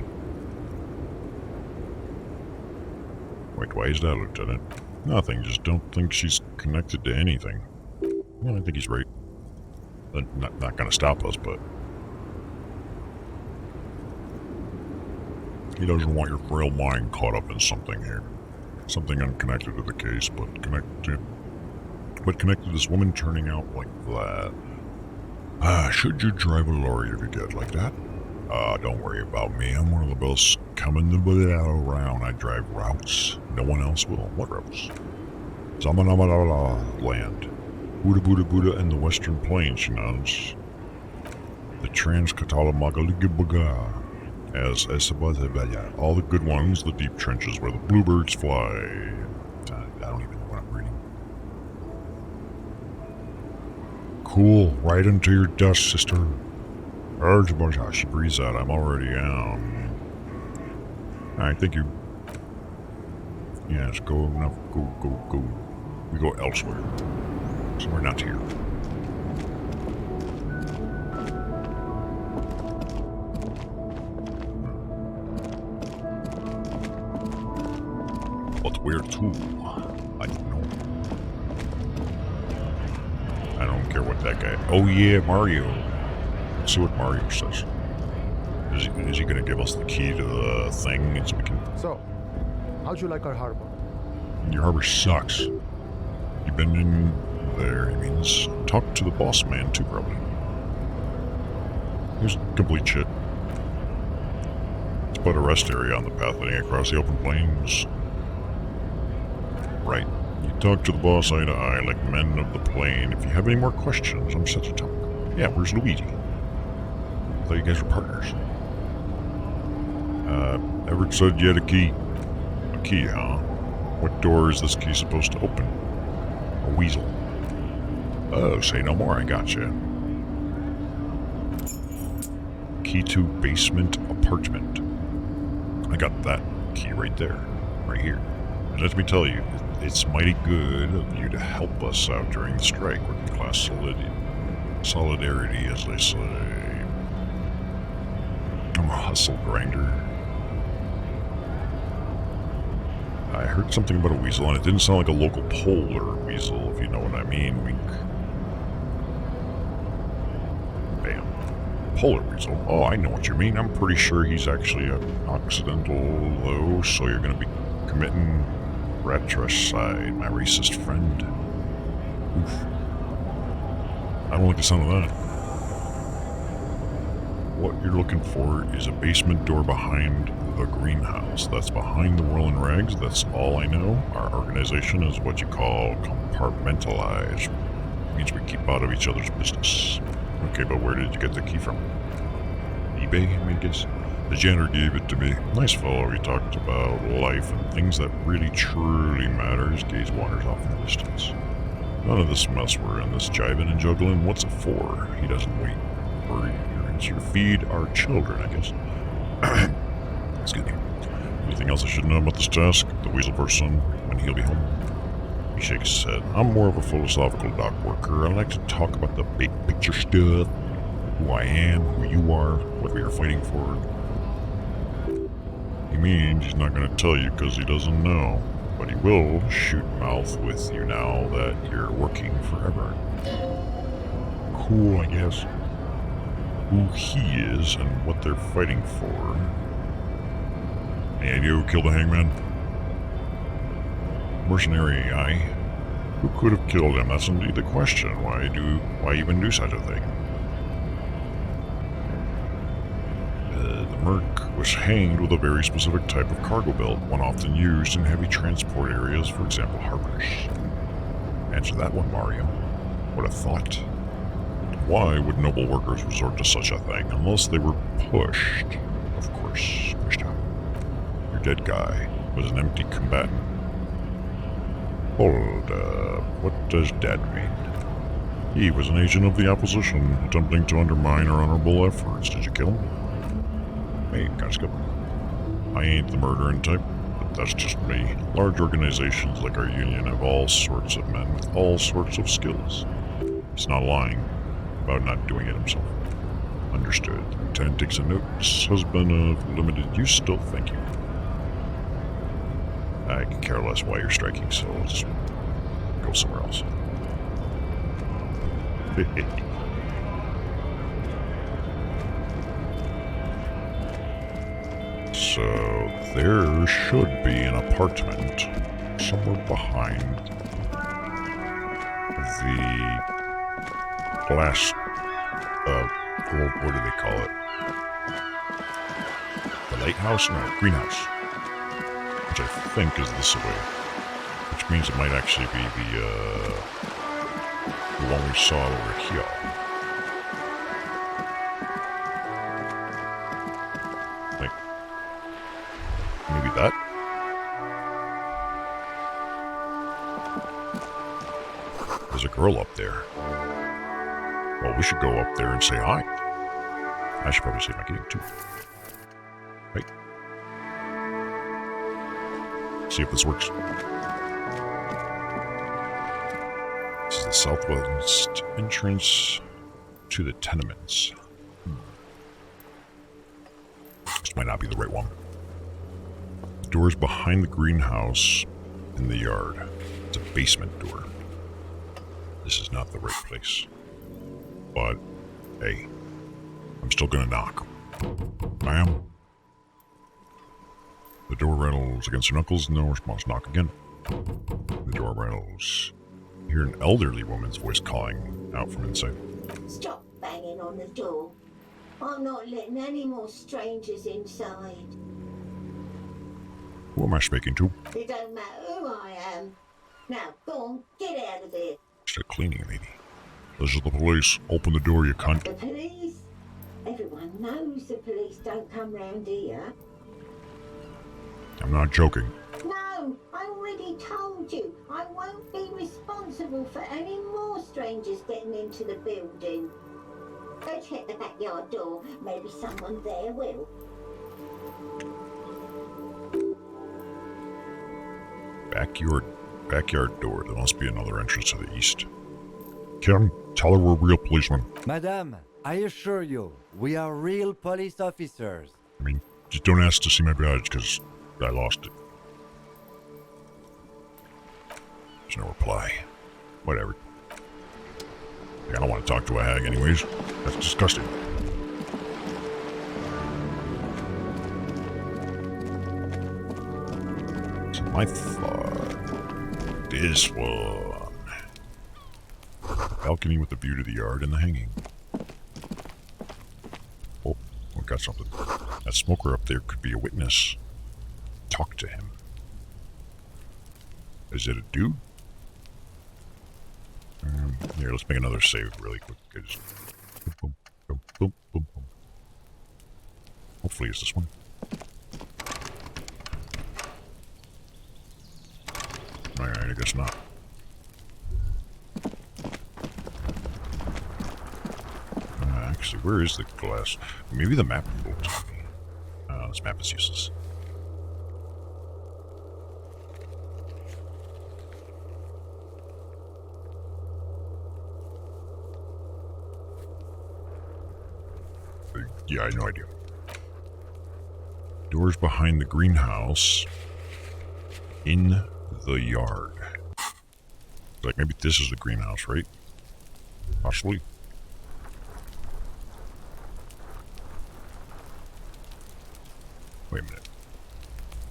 Wait, why is that, Lieutenant? Nothing, just don't think she's connected to anything. Well, I think he's right. Not gonna stop us, but... He doesn't want your frail mind caught up in something here. Something unconnected to the case, but connected to this woman turning out like that. Should you drive a lorry if you get like that? Don't worry about me. I'm one of the best coming around. I drive routes. No one else will. What routes? Zamanamala land. Buddha and the Western Plains, she nods. The Trans-Catalamagaligabaga. As Esabazabaya. All the good ones, the deep trenches where the bluebirds fly. I don't even know what I'm reading. Cool. Right into your dust, sister. She breathes out. I'm already out. Alright, thank you. Yes, go. We go elsewhere. Somewhere not here. But where to? I don't know. I don't care what that guy... Oh yeah, Mario. Let's see what Mario says. Is he going to give us the key to the thing so we can... So, how'd you like our harbor? Your harbor sucks. You've been in there, he means. Talk to the boss man too, probably. Here's complete shit. It's but a rest area on the path leading across the open plains. Right. You talk to the boss eye to eye like men of the plain. If you have any more questions, I'm set to talk. Yeah, where's Luigi? I thought you guys were partners. Everett said you had a key. A key, huh? What door is this key supposed to open? A weasel. Oh, say no more, I gotcha. Key to basement apartment. I got that key right there. Right here. And let me tell you, it's mighty good of you to help us out during the strike. Working class solidarity, as they say. I'm a hustle grinder. I heard something about a weasel, and it didn't sound like a local polar weasel, if you know what I mean. Wink. Bam. Polar weasel. Oh, I know what you mean. I'm pretty sure he's actually an Occidental, though, so you're going to be committing fratricide, my racist friend. Oof. I don't like the sound of that. What you're looking for is a basement door behind the greenhouse. That's behind the whirling rags. That's all I know. Our organization is what you call compartmentalized. It means we keep out of each other's business. Okay, but where did you get the key from? eBay, I guess? The janitor gave it to me. Nice fellow. He talked about life and things that really truly matter. His gaze wanders off in the distance. None of this mess we're in, this jiving and juggling. What's it for? He doesn't wait for your answer. Feed our children, I guess. Excuse me. Anything else I should know about this task? The weasel person, when he'll be home? He shakes his head. I'm more of a philosophical dock worker. I like to talk about the big picture stuff. Who I am, who you are, what we are fighting for. He means he's not going to tell you because he doesn't know. but he will shoot mouth with you now that you're working forever. Cool, I guess. Who he is and what they're fighting for. Any idea who killed the hangman? Mercenary AI. Who could have killed him? That's indeed the question. Why even do such a thing? The Merc was hanged with a very specific type of cargo belt, one often used in heavy transport areas, for example, harbors. Answer that one, Mario. What a thought. Why would noble workers resort to such a thing unless they were pushed? Of course, pushed out. Your dead guy was an empty combatant. Hold up, what does dead mean? He was an agent of the opposition, attempting to undermine our honorable efforts. Did you kill him? Hey, kinda skip. I ain't the murdering type, but that's just me. Large organizations like our union have all sorts of men with all sorts of skills. He's not lying about not doing it himself. Understood. Lieutenant takes a note. This has been of limited use still, thank you. I can care less why you're striking, so I'll just go somewhere else. So, there should be an apartment somewhere behind the glass, what do they call it? The lighthouse? No, greenhouse. Which I think is this way. Which means it might actually be the one we saw over here. Like, maybe that? There's a girl up there. Well, we should go up there and say hi. I should probably save my game too. Right. See if this works. This is the southwest entrance to the tenements. This might not be the right one. The door is behind the greenhouse in the yard. It's a basement door. This is not the right place. But, hey, I'm still gonna knock. Ma'am? The door rattles against her knuckles, no response. Knock again. The door rattles. You hear an elderly woman's voice calling out from inside. Stop banging on the door. I'm not letting any more strangers inside. Who am I speaking to? It don't matter who I am. Now, go on, get out of here. It's a cleaning lady. This is the police. Open the door, you cunt. The police? Everyone knows the police don't come round here. I'm not joking. No, I already told you. I won't be responsible for any more strangers getting into the building. Go check the backyard door. Maybe someone there will. Backyard door. There must be another entrance to the east. Kim, tell her we're real policemen. Madame, I assure you, we are real police officers. I mean, just don't ask to see my badge, because I lost it. There's no reply. Whatever. I don't want to talk to a hag anyways. That's disgusting. So my thought... This one. Balcony with a view to the yard and the hanging. Oh, we got something. That smoker up there could be a witness. Talk to him. Is it a dude? Here, let's make another save really quick. Just boom, boom, boom, boom, boom. Hopefully it's this one. Alright, I guess not. Actually, where is the glass? Maybe the map will tell me. This map is useless. Yeah, I have no idea. Doors behind the greenhouse in the yard. Like, maybe this is the greenhouse, right? Possibly. Wait a minute.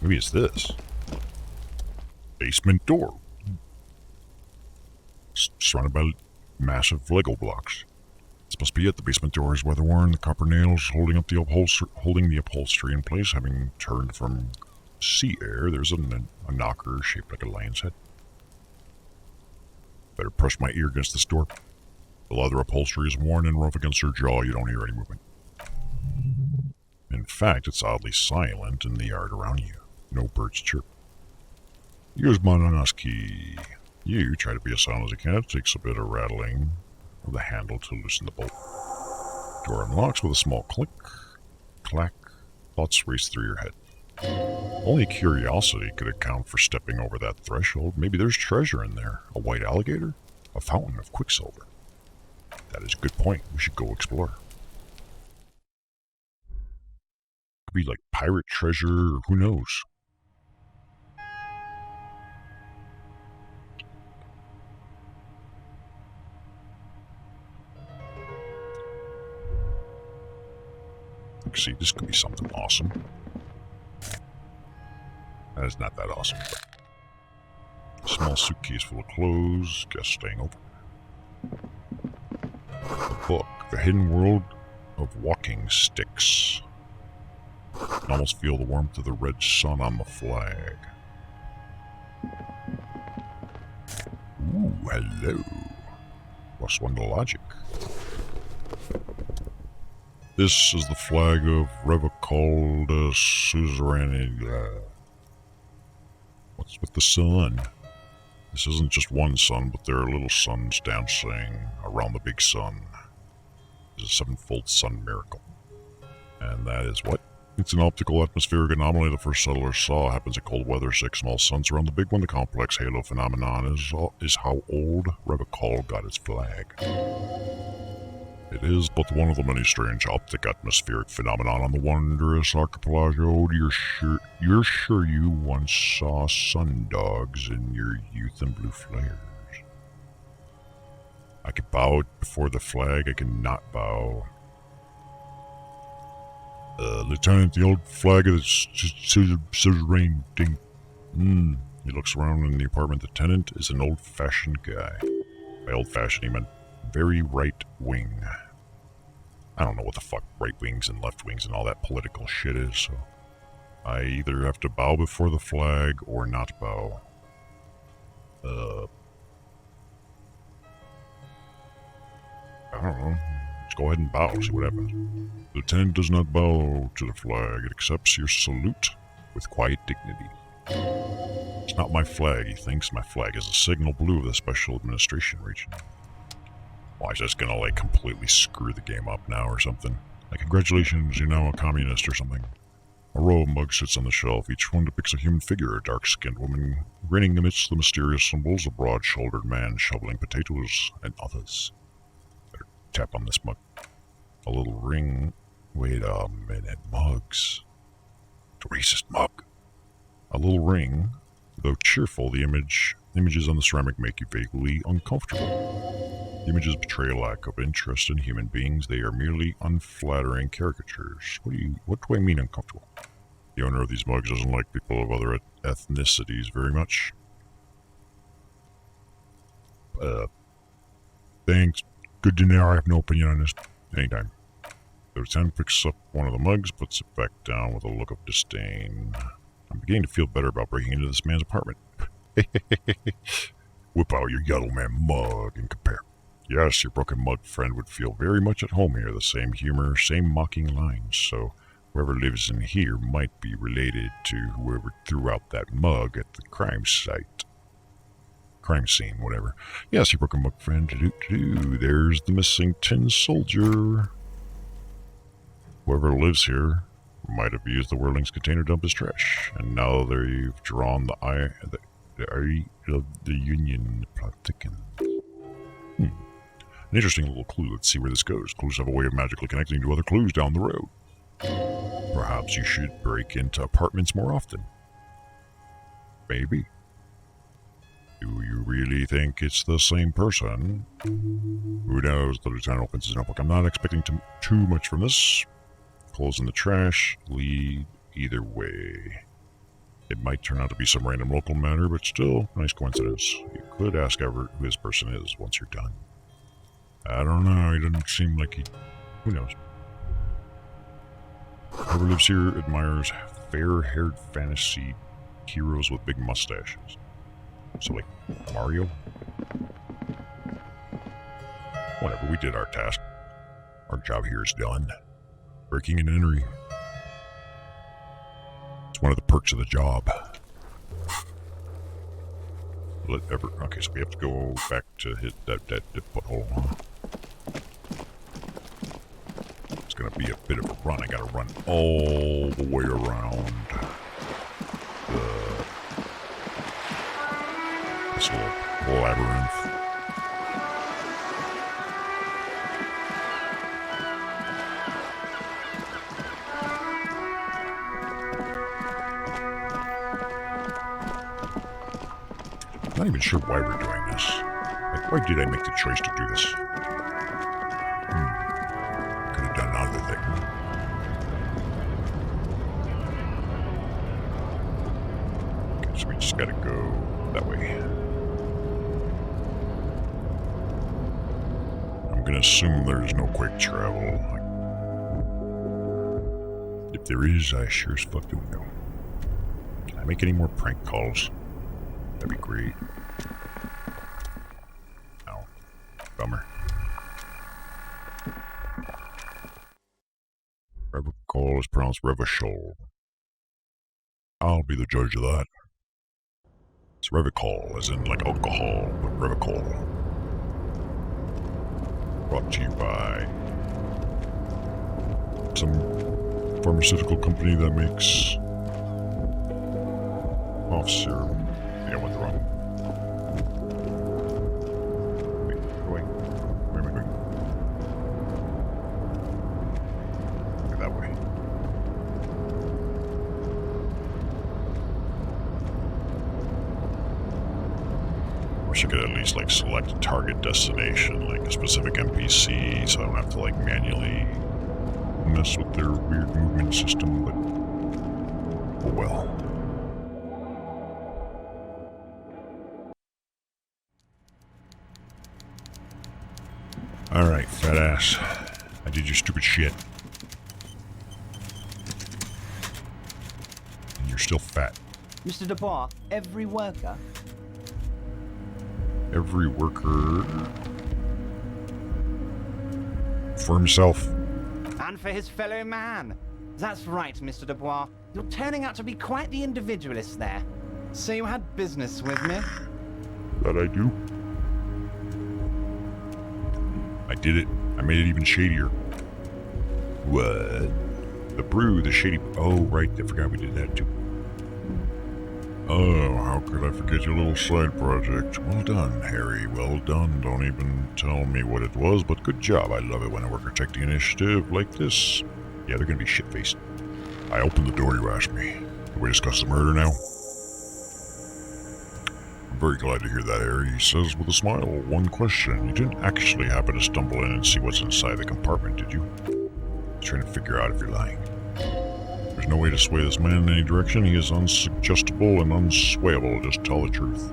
Maybe it's this. Basement door. Surrounded by massive Lego blocks. This must be it. The basement door is weather-worn. The copper nails holding the upholstery in place, having turned from sea air. There's a knocker shaped like a lion's head. Better press my ear against this door. The leather upholstery is worn and rough against her jaw. You don't hear any movement. In fact, it's oddly silent in the yard around you. No birds chirp. Here's Mononoski. You try to be as silent as you can. It takes a bit of rattling of the handle to loosen the bolt. Door unlocks with a small click. Clack. Thoughts race through your head. Only curiosity could account for stepping over that threshold. Maybe there's treasure in there. A white alligator? A fountain of quicksilver. That is a good point. We should go explore. Could be like pirate treasure, or who knows. See, this could be something awesome. That is not that awesome, but a small suitcase full of clothes, guess staying open. A book, The Hidden World of Walking Sticks. You can almost feel the warmth of the red sun on the flag. Ooh, hello. +1 to logic. This is the flag of Revocolda suzerainty. What's with the sun? This isn't just one sun, but there are little suns dancing around the big sun. It's a sevenfold sun miracle. And that is what? It's an optical atmospheric anomaly the first settlers saw. Happens at cold weather, 6 small suns around the big one. The complex halo phenomenon is how old Revocol got its flag. It is but one of the many strange optic atmospheric phenomenon on the wondrous archipelago. You're sure you once saw sun dogs in your youth and blue flares. I can bow before the flag, I cannot bow. Lieutenant, the old flag of the suzerain thing. He looks around in the apartment. The tenant is an old-fashioned guy. By old-fashioned, he meant very right wing. I don't know what the fuck right wings and left wings and all that political shit is, so I either have to bow before the flag or not bow. I don't know. Let's go ahead and bow, see what happens. The lieutenant does not bow to the flag. It accepts your salute with quiet dignity. It's not my flag, he thinks. My flag is a signal blue of the Special Administration Region. Why is this gonna, like, completely screw the game up now or something? Like, congratulations, you're now a communist or something. A row of mugs sits on the shelf. Each one depicts a human figure, a dark-skinned woman grinning amidst the mysterious symbols, a broad-shouldered man shoveling potatoes, and others. Better tap on this mug. A little ring. Wait a minute, mugs. It's a racist mug. A little ring. Though cheerful, the images on the ceramic make you vaguely uncomfortable. The images betray a lack of interest in human beings. They are merely unflattering caricatures. What do I mean uncomfortable? The owner of these mugs doesn't like people of other ethnicities very much. Thanks. Good to know. I have no opinion on this. Anytime. The lieutenant picks up one of the mugs, puts it back down with a look of disdain. I'm beginning to feel better about breaking into this man's apartment. Whip out your yellow man mug and compare. Yes, your broken mug friend would feel very much at home here. The same humor, same mocking lines. So whoever lives in here might be related to whoever threw out that mug at the crime site. Crime scene, whatever. Yes, your broken mug friend. There's the missing tin soldier. Whoever lives here might have used the Whirling's container dump as trash, and now they've drawn the eye of the Union plot thickens. An interesting little clue. Let's see where this goes. Clues have a way of magically connecting to other clues down the road. Perhaps you should break into apartments more often. Maybe. really think it's the same person. Who knows? The lieutenant opens his notebook. I'm not expecting too much from this. Clothes in the trash. Lead either way. It might turn out to be some random local matter, but still, nice coincidence. You could ask Everett who this person is once you're done. I don't know. He doesn't seem like he... Who knows? Whoever lives here admires fair-haired fantasy heroes with big mustaches. So, like, Mario? Whatever, we did our task. Our job here is done. Breaking and entering. It's one of the perks of the job. Okay, so we have to go back to hit that butthole, huh? It's gonna be a bit of a run. I gotta run all the way around this little labyrinth. I'm not even sure why we're doing this. Like, why did I make the choice to do this? Could have done another thing. Okay, so we just gotta go that way. I'm gonna assume there's no quick travel. If there is, I sure as fuck don't know. Can I make any more prank calls? That'd be great. Ow. Bummer. Revocol is pronounced Revachol. I'll be the judge of that. It's Revocol, as in like alcohol, but Revocol. Brought to you by some pharmaceutical company that makes cough serum. I went the wrong. Wait, where am I going? Go that way. Wish I could at least like select a target destination, like a specific NPC, so I don't have to like manually mess with their weird movement system, but oh well. Alright, fat ass. I did your stupid shit. And you're still fat. Mr. Dubois, every worker? Every worker... for himself. And for his fellow man. That's right, Mr. Dubois. You're turning out to be quite the individualist there. So you had business with me? That I do. I did it. I made it even shadier. What? The brew, the shady... Oh, right. I forgot we did that too. Oh, how could I forget your little side project? Well done, Harry. Well done. Don't even tell me what it was, but good job. I love it when a worker takes the initiative like this. Yeah, they're gonna be shit-faced. I opened the door you asked me. Can we discuss the murder now? I'm very glad to hear that, Harry. He says with a smile. One question. You didn't actually happen to stumble in and see what's inside the compartment, did you? Trying to figure out if you're lying. There's no way to sway this man in any direction. He is unsuggestible and unswayable. Just tell the truth.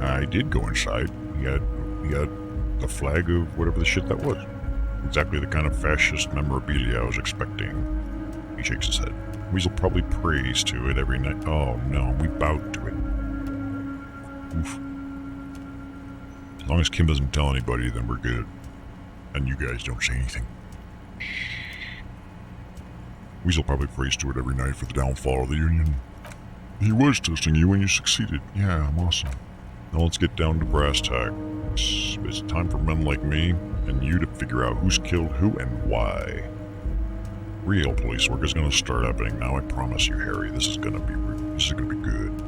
I did go inside. He had the flag of whatever the shit that was. Exactly the kind of fascist memorabilia I was expecting. He shakes his head. Weasel probably prays to it every night. Oh no, we bowed to it. Oof. As long as Kim doesn't tell anybody, then we're good. And you guys don't say anything. Weasel probably prays to it every night for the downfall of the Union. He was testing you and you succeeded. Yeah, I'm awesome. Now let's get down to brass tacks. It's time for men like me and you to figure out who's killed who and why. Real police work is going to start happening now. I promise you, Harry. This is going to be good.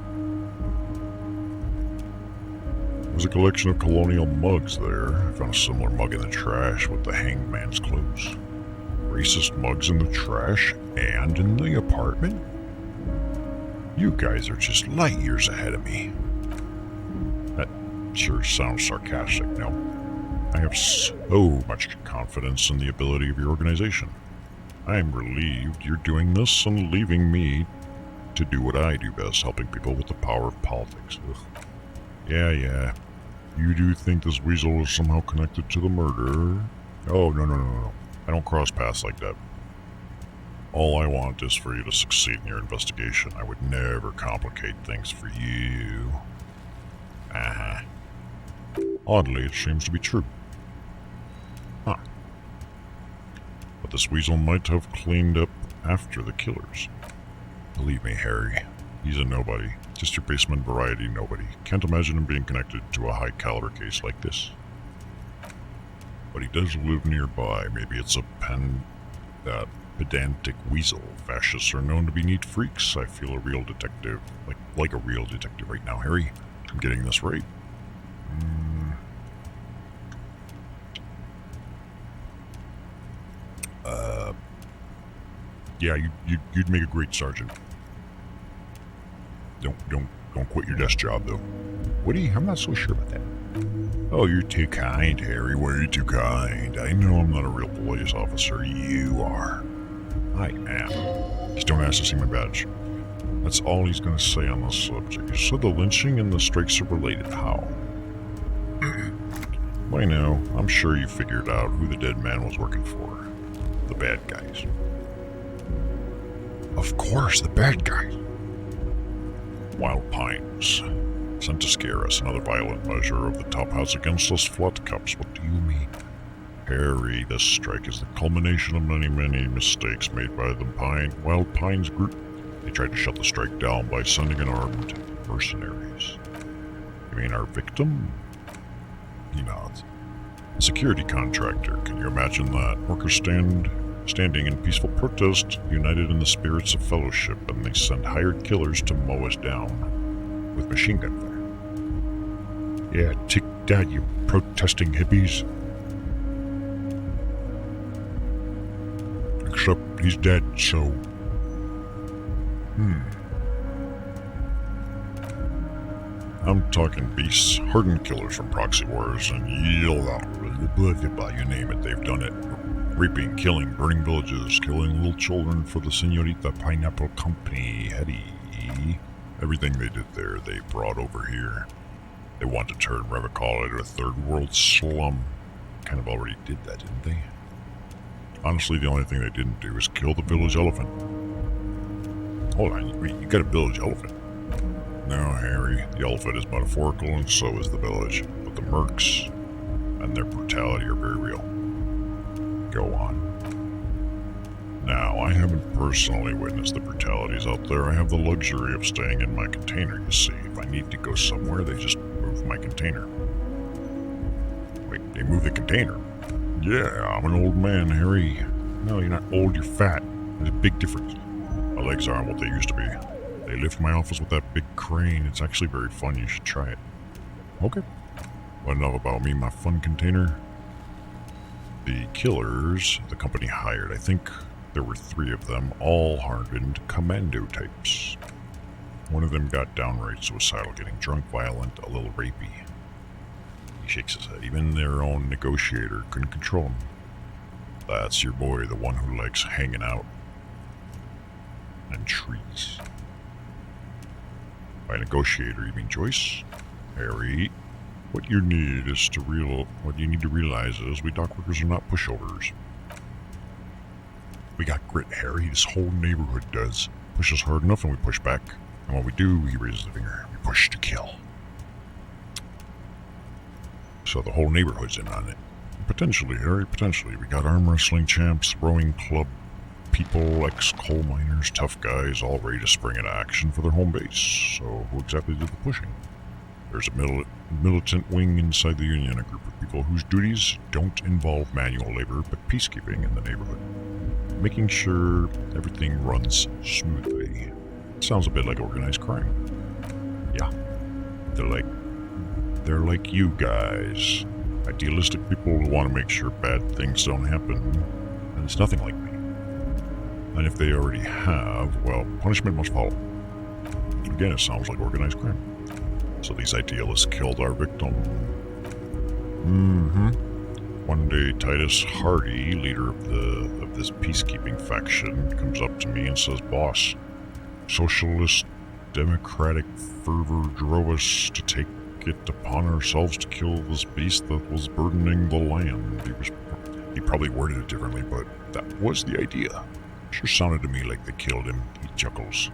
There's a collection of colonial mugs there. I found a similar mug in the trash with the hanged man's clothes. racist mugs in the trash and in the apartment? You guys are just light years ahead of me. That sure sounds sarcastic, no? I have so much confidence in the ability of your organization. I am relieved you're doing this and leaving me to do what I do best, helping people with the power of politics. Ugh. Yeah. You do think this weasel is somehow connected to the murder? Oh, no. I don't cross paths like that. All I want is for you to succeed in your investigation. I would never complicate things for you. Oddly, it seems to be true. Huh. But this weasel might have cleaned up after the killers. Believe me, Harry, he's a nobody. Just your basement variety nobody. Can't imagine him being connected to a high-caliber case like this. But he does live nearby. Maybe it's a pedantic weasel. Fascists are known to be neat freaks. I feel a real detective. Like a real detective right now, Harry. I'm getting this right. Yeah, you'd make a great sergeant. Don't quit your desk job, though. Woody, I'm not so sure about that. Oh, you're too kind, Harry. Way too kind. I know I'm not a real police officer. You are. I am. Just don't ask to see my badge. That's all he's going to say on this subject. You said the lynching and the strikes are related. How? By now, I'm sure you figured out who the dead man was working for. The bad guys. Of course, the bad guys. Wild Pines. Sent to scare us. Another violent measure of the top house against us flat cups. What do you mean? Harry, this strike is the culmination of many mistakes made by the Wild Pines group. They tried to shut the strike down by sending in armed mercenaries. You mean our victim? He nods. A security contractor. Can you imagine that? Workers standing in peaceful protest, united in the spirits of fellowship, and they send hired killers to mow us down with machine gun fire. Yeah, take that, you protesting hippies. Except he's dead, so... I'm talking beasts, hardened killers from proxy wars, and you name it, they've done it. Raping, killing, burning villages, killing little children for the Senorita Pineapple Company, Hetty. Everything they did there, they brought over here. They want to turn Revacol into a third world slum. Kind of already did that, didn't they? Honestly, the only thing they didn't do is kill the village elephant. Hold on, you got a village elephant? No, Harry, the elephant is metaphorical and so is the village. But the mercs and their brutality are very real. Go on. Now, I haven't personally witnessed the brutalities out there. I have the luxury of staying in my container, you see. If I need to go somewhere, they just move my container. Wait, they move the container? Yeah, I'm an old man, Harry. No, you're not old, you're fat. There's a big difference. My legs aren't what they used to be. They lift my office with that big crane. It's actually very fun. You should try it. Okay. Well, enough about me, my fun container. The killers the company hired, I think there were 3 of them, all hardened commando types. One of them got downright suicidal, getting drunk, violent, a little rapey. He shakes his head. Even their own negotiator couldn't control him. That's your boy, the one who likes hanging out. And trees. By negotiator, you mean Joyce? Harry, what you need to realize is we dock workers are not pushovers. We got grit, Harry. This whole neighborhood does. Push us hard enough and we push back. And when we do, he raises the finger. We push to kill. So the whole neighborhood's in on it. Potentially, Harry, potentially. We got arm wrestling champs, rowing club people, ex-coal miners, tough guys, all ready to spring into action for their home base. So who exactly did the pushing? There's a militant wing inside the Union, a group of people whose duties don't involve manual labor, but peacekeeping in the neighborhood. Making sure everything runs smoothly. Sounds a bit like organized crime. Yeah. They're like you guys. Idealistic people who want to make sure bad things don't happen. and it's nothing like me. And if they already have, well, punishment must follow. Again, it sounds like organized crime. So these idealists killed our victim. One day, Titus Hardy, leader of this peacekeeping faction, comes up to me and says, "Boss, socialist democratic fervor drove us to take it upon ourselves to kill this beast that was burdening the land." He probably worded it differently, but that was the idea. Sure sounded to me like they killed him. He chuckles.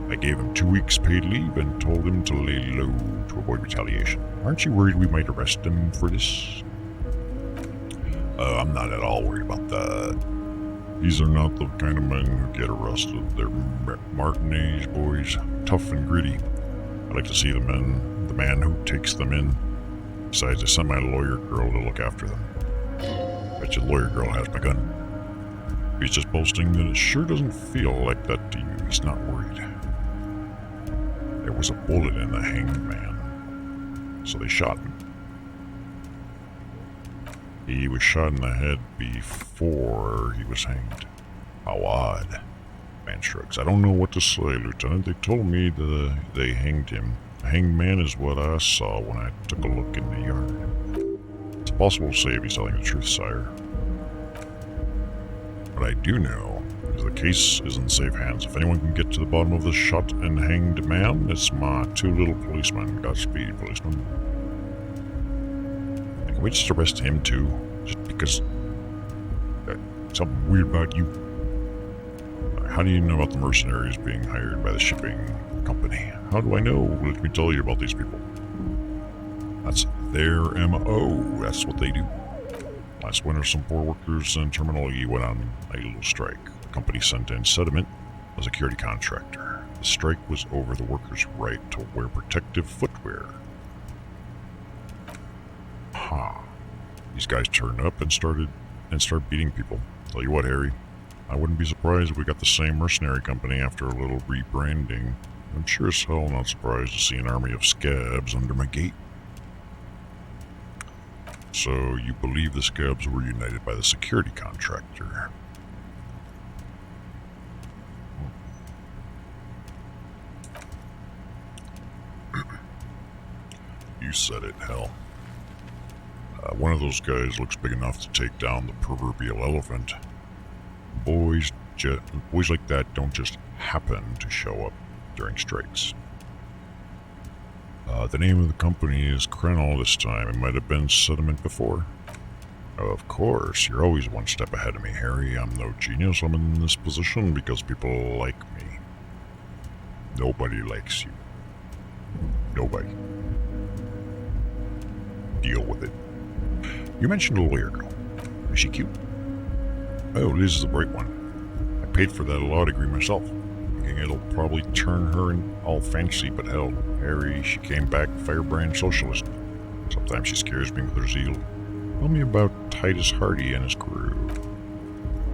I gave him 2 weeks paid leave and told him to lay low to avoid retaliation. Aren't you worried we might arrest him for this? I'm not at all worried about that. These are not the kind of men who get arrested. They're Martinez boys, tough and gritty. I like to see the man who takes them in. Besides, I sent my lawyer girl to look after them. Bet your lawyer girl has my gun. He's just boasting that it sure doesn't feel like that to you. He's not worried. There was a bullet in the hanged man, so they shot him. He was shot in the head before he was hanged. How odd. Man shrugs. I don't know what to say, Lieutenant. They told me that they hanged him. A hanged man is what I saw when I took a look in the yard. It's possible to say if he's telling the truth, sire. What I do know is the case is in safe hands. If anyone can get to the bottom of this shot and hanged man, it's my 2 little policemen. Godspeed, policeman. Can we just arrest him too? Just because something weird about you? How do you know about the mercenaries being hired by the shipping company? How do I know? Let me tell you about these people. That's their MO. That's what they do. Last winter, some poor workers in Terminal E went on a little strike. The company sent in Sediment, a security contractor. The strike was over the workers' right to wear protective footwear. These guys turned up and started beating people. Tell you what, Harry, I wouldn't be surprised if we got the same mercenary company after a little rebranding. I'm sure as hell not surprised to see an army of scabs under my gate. So you believe the scabs were united by the security contractor? You said it, hell. One of those guys looks big enough to take down the proverbial elephant. Boys like that don't just happen to show up during strikes. The name of the company is Krenel this time. It might have been Sediment before. Of course, you're always one step ahead of me, Harry. I'm no genius. I'm in this position because people like me. Nobody likes you. Nobody. Deal with it. You mentioned a lawyer girl. Is she cute? Oh, Liz is the bright one. I paid for that law degree myself. Thinking it'll probably turn her in all fancy, but hell, Harry, she came back firebrand socialist. Sometimes she scares me with her zeal. Tell me about Titus Hardy and his crew.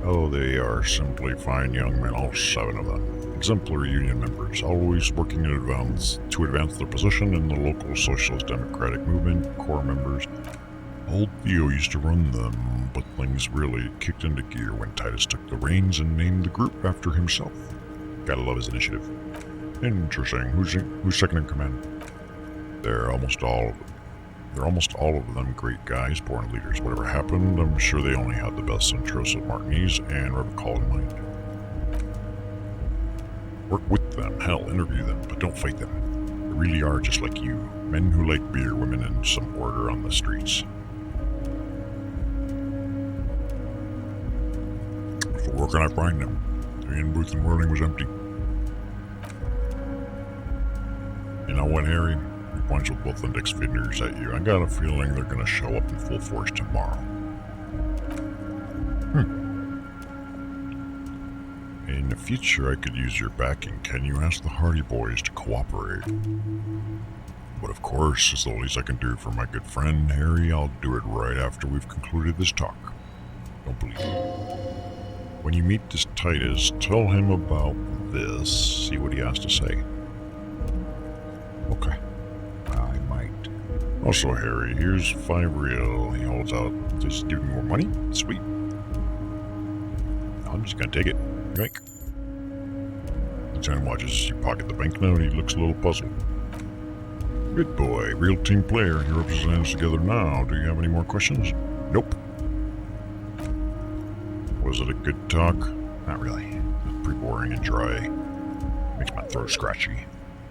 Oh, they are simply fine young men, all 7 of them. Exemplary union members, always working to advance their position in the local socialist democratic movement, core members. Old Theo used to run them, but things really kicked into gear when Titus took the reins and named the group after himself. Gotta love his initiative. Interesting. Who's second in command? They're almost all of them great guys, born leaders. Whatever happened, I'm sure they only had the best interests of Martinez and Revocol in mind. Work with them, hell, interview them, but don't fight them. They really are just like you, men who like beer, women, and some order on the streets. So where can I find them? The inn booth in Whirling was empty. You know what, Harry? He points with both index fingers at you. I got a feeling they're gonna show up in full force tomorrow. In the future, I could use your backing. Can you ask the Hardy boys to cooperate? But of course, it's the least I can do for my good friend, Harry. I'll do it right after we've concluded this talk. Don't believe me. When you meet this Titus, tell him about this. See what he has to say. Okay. I might. Also, Harry, here's 5 real. He holds out. Does he give me more money? Sweet. I'm just gonna take it. Yoink. Lieutenant watches you pocket the banknote. He looks a little puzzled. Good boy. Real team player. You're representing together now. Do you have any more questions? Nope. Was it a good talk? Not really. It's pretty boring and dry. Makes my throat scratchy.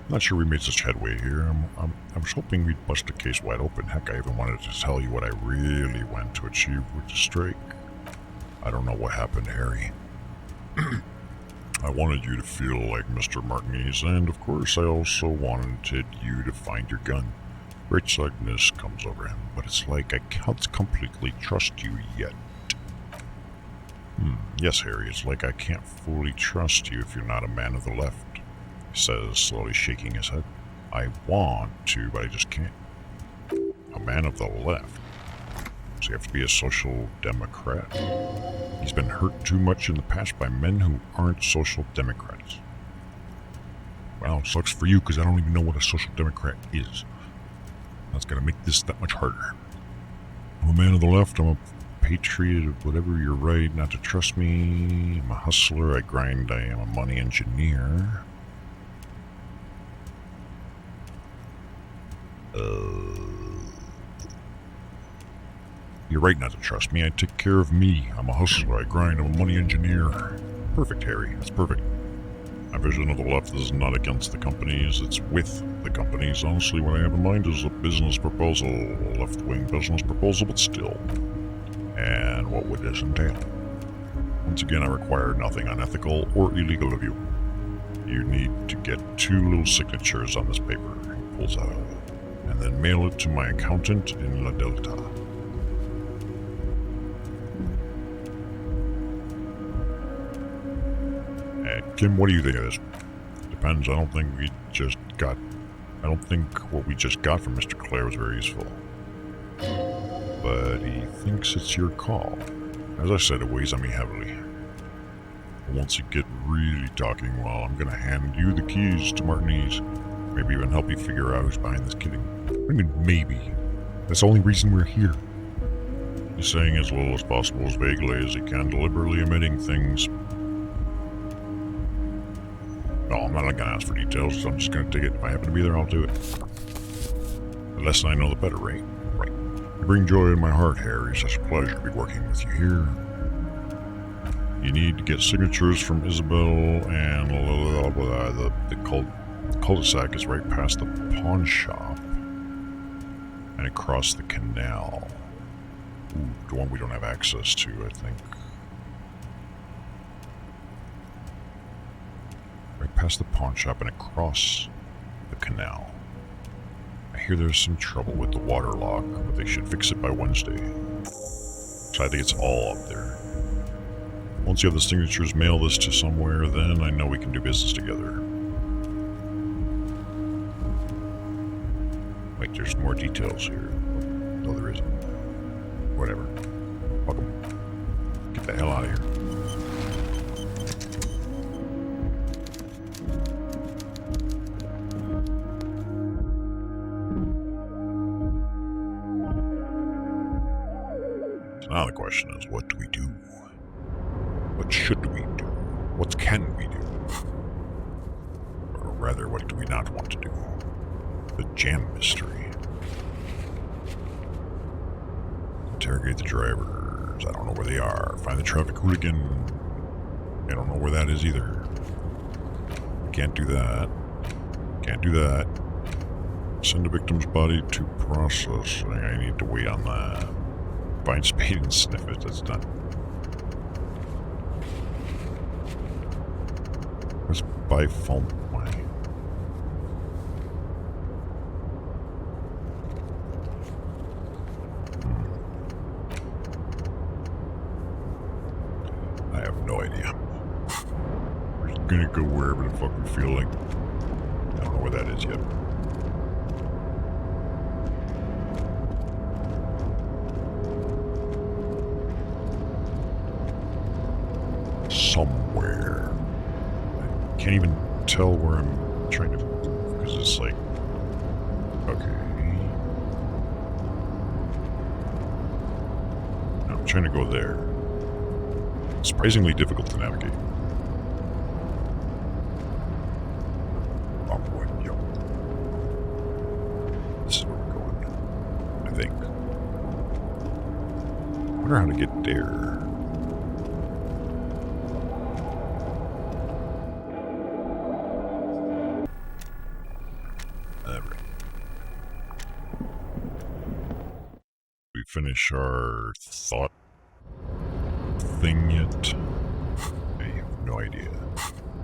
Not sure we made such headway here. I was hoping we'd bust the case wide open. Heck, I even wanted to tell you what I really went to achieve with the strike. I don't know what happened, Harry. I wanted you to feel like Mr. Martinez, and of course I also wanted you to find your gun. Great sadness comes over him, but it's like I can't completely trust you yet. Yes, Harry, it's like I can't fully trust you if you're not a man of the left, he says, slowly shaking his head. I want to, but I just can't. A man of the left? So you have to be a social democrat? He's been hurt too much in the past by men who aren't social democrats. Well, it sucks for you because I don't even know what a social democrat is. That's gonna make this that much harder. I'm a man of the left, I'm a patriot of whatever, you're right not to trust me. I'm a hustler, I grind, I am a money engineer. You're right not to trust me. I take care of me. I'm a hustler. I grind. I'm a money engineer. Perfect, Harry. That's perfect. My vision of the left is not against the companies. It's with the companies. Honestly, what I have in mind is a business proposal. A left-wing business proposal, but still. And what would this entail? Once again, I require nothing unethical or illegal of you. You need to get 2 little signatures on this paper. He pulls out, and then mail it to my accountant in La Delta. Kim, what do you think of this? Depends. I don't think what we just got from Mr. Clare was very useful. But he thinks it's your call. As I said, it weighs on me heavily. Once you get really talking, well, I'm gonna hand you the keys to Martinez. Maybe even help you figure out who's behind this killing. What do you mean, maybe? That's the only reason we're here. He's saying as little as possible, as vaguely as he can, deliberately omitting things. No, I'm not gonna ask for details, so I'm just gonna take it. If I happen to be there, I'll do it. The less I know, the better, right? Right. You bring joy in my heart, Harry. It's such a pleasure to be working with you here. You need to get signatures from Isabel and the cul-de-sac is right past the pawn shop and across the canal. Ooh, the one we don't have access to, I think. Right past the pawn shop and across the canal. I hear there's some trouble with the water lock, but they should fix it by Wednesday. So I think it's all up there. Once you have the signatures, mail this to somewhere, then I know we can do business together. Wait, there's more details here. No, there isn't. Whatever. Welcome. Get the hell out of here. Now the question is, what do we do? What should we do? What can we do? Or rather, what do we not want to do? The jam mystery. Interrogate the drivers. I don't know where they are. Find the traffic hooligan. I don't know where that is either. Can't do that. Can't do that. Send the victim's body to processing. I need to wait on that. Find Spade and sniff it. That's done. Where's by phone? Why? I have no idea. We're just gonna go wherever the fuck we feel like. I don't know where that is yet. Somewhere. I can't even tell where I'm trying to, because it's like, okay. I'm trying to go there. Surprisingly difficult to navigate. Oh boy, yo. This is where we're going, I think. Wonder how to get there. Alright. We finish our thought thing yet? I have no idea.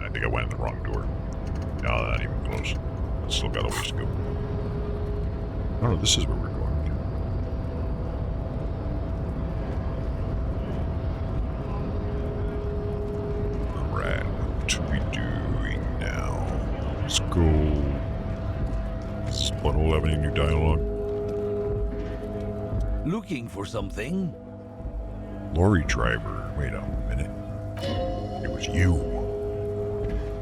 I think I went in the wrong door. No, not even close. Still got a ways to go. Oh no, this is where we're going. Alright, what to be doing now? Let's go. Does this butthole have any new dialogue? Looking for something? Lorry driver. Wait a minute. It was you.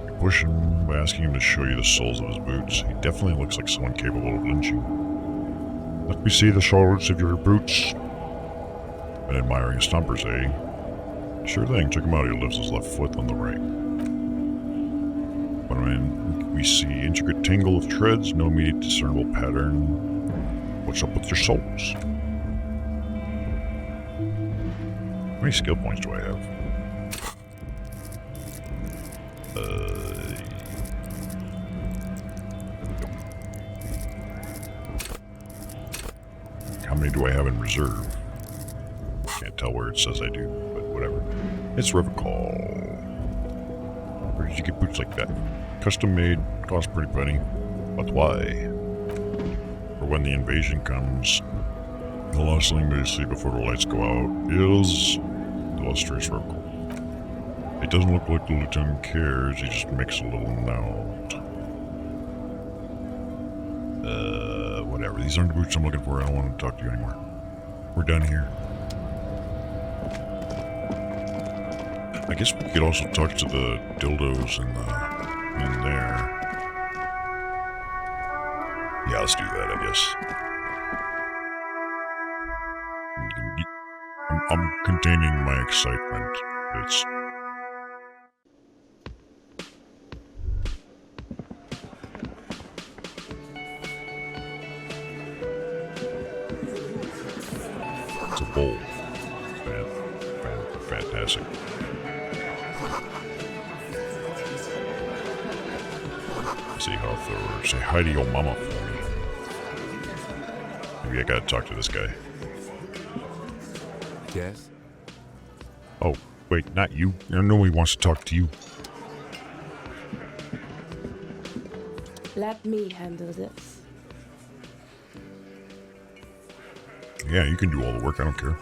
You push him by asking him to show you the soles of his boots. He definitely looks like someone capable of lynching. Let me see the soles of your boots. An admiring stompers, eh? Sure thing, check him out. He lifts his left foot on the right. But when we see intricate tangle of treads, no immediate discernible pattern. What's up with your soles? How many skill points do I have? How many do I have in reserve? Can't tell where it says I do, but whatever. It's Revocall. Where did you get boots like that? Custom made, cost pretty penny. But why? For when the invasion comes, the last thing they see before the lights go out is the illustrious Revocall. It doesn't look like the lieutenant cares, he just makes a little note. Whatever. These aren't the boots I'm looking for. I don't want to talk to you anymore. We're done here. I guess we could also talk to the dildos in there. Yeah, let's do that, I guess. I'm containing my excitement. It's... It's a bowl. Fantastic. See how thorough. Say hi to your mama for me. Maybe I gotta talk to this guy. Yes? Oh, wait, not you. I know he wants to talk to you. Let me handle this. Yeah, you can do all the work. I don't care.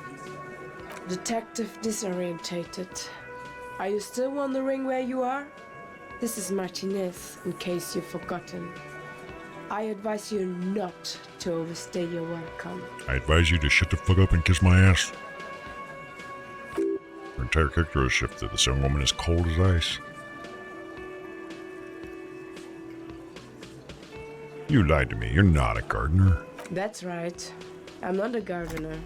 Detective disorientated. Are you still wondering where you are? This is Martinez, in case you've forgotten. I advise you not to overstay your welcome. I advise you to shut the fuck up and kiss my ass. Her entire character has shifted. This young woman is cold as ice. You lied to me. You're not a gardener. That's right. I'm not a gardener.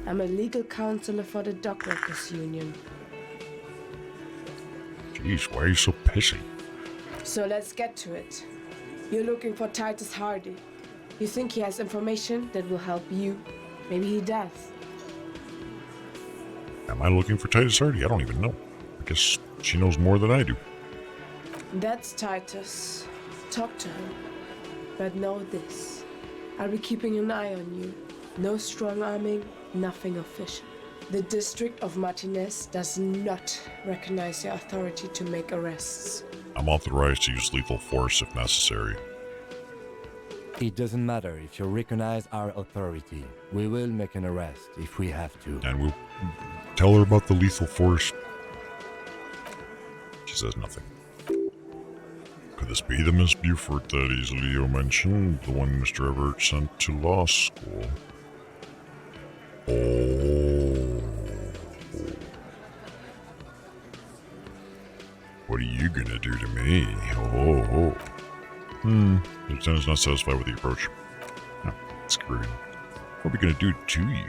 I'm a legal counselor for the Dockworkers Union. Jeez, why are you so pissy? So let's get to it. You're looking for Titus Hardy. You think he has information that will help you? Maybe he does. Am I looking for Titus Hardy? I don't even know. I guess she knows more than I do. That's Titus. Talk to him. But know this. I'll be keeping an eye on you. No strong arming, nothing official. The District of Martinez does not recognize your authority to make arrests. I'm authorized to use lethal force if necessary. It doesn't matter if you recognize our authority. We will make an arrest if we have to. And we'll tell her about the lethal force. She says nothing. Could this be the Miss Buford that Elysium mentioned? The one Mr. Everett sent to law school? Oh. What are you gonna do to me? Oh. The lieutenant's not satisfied with the approach. No, screwed. What are we gonna do to you?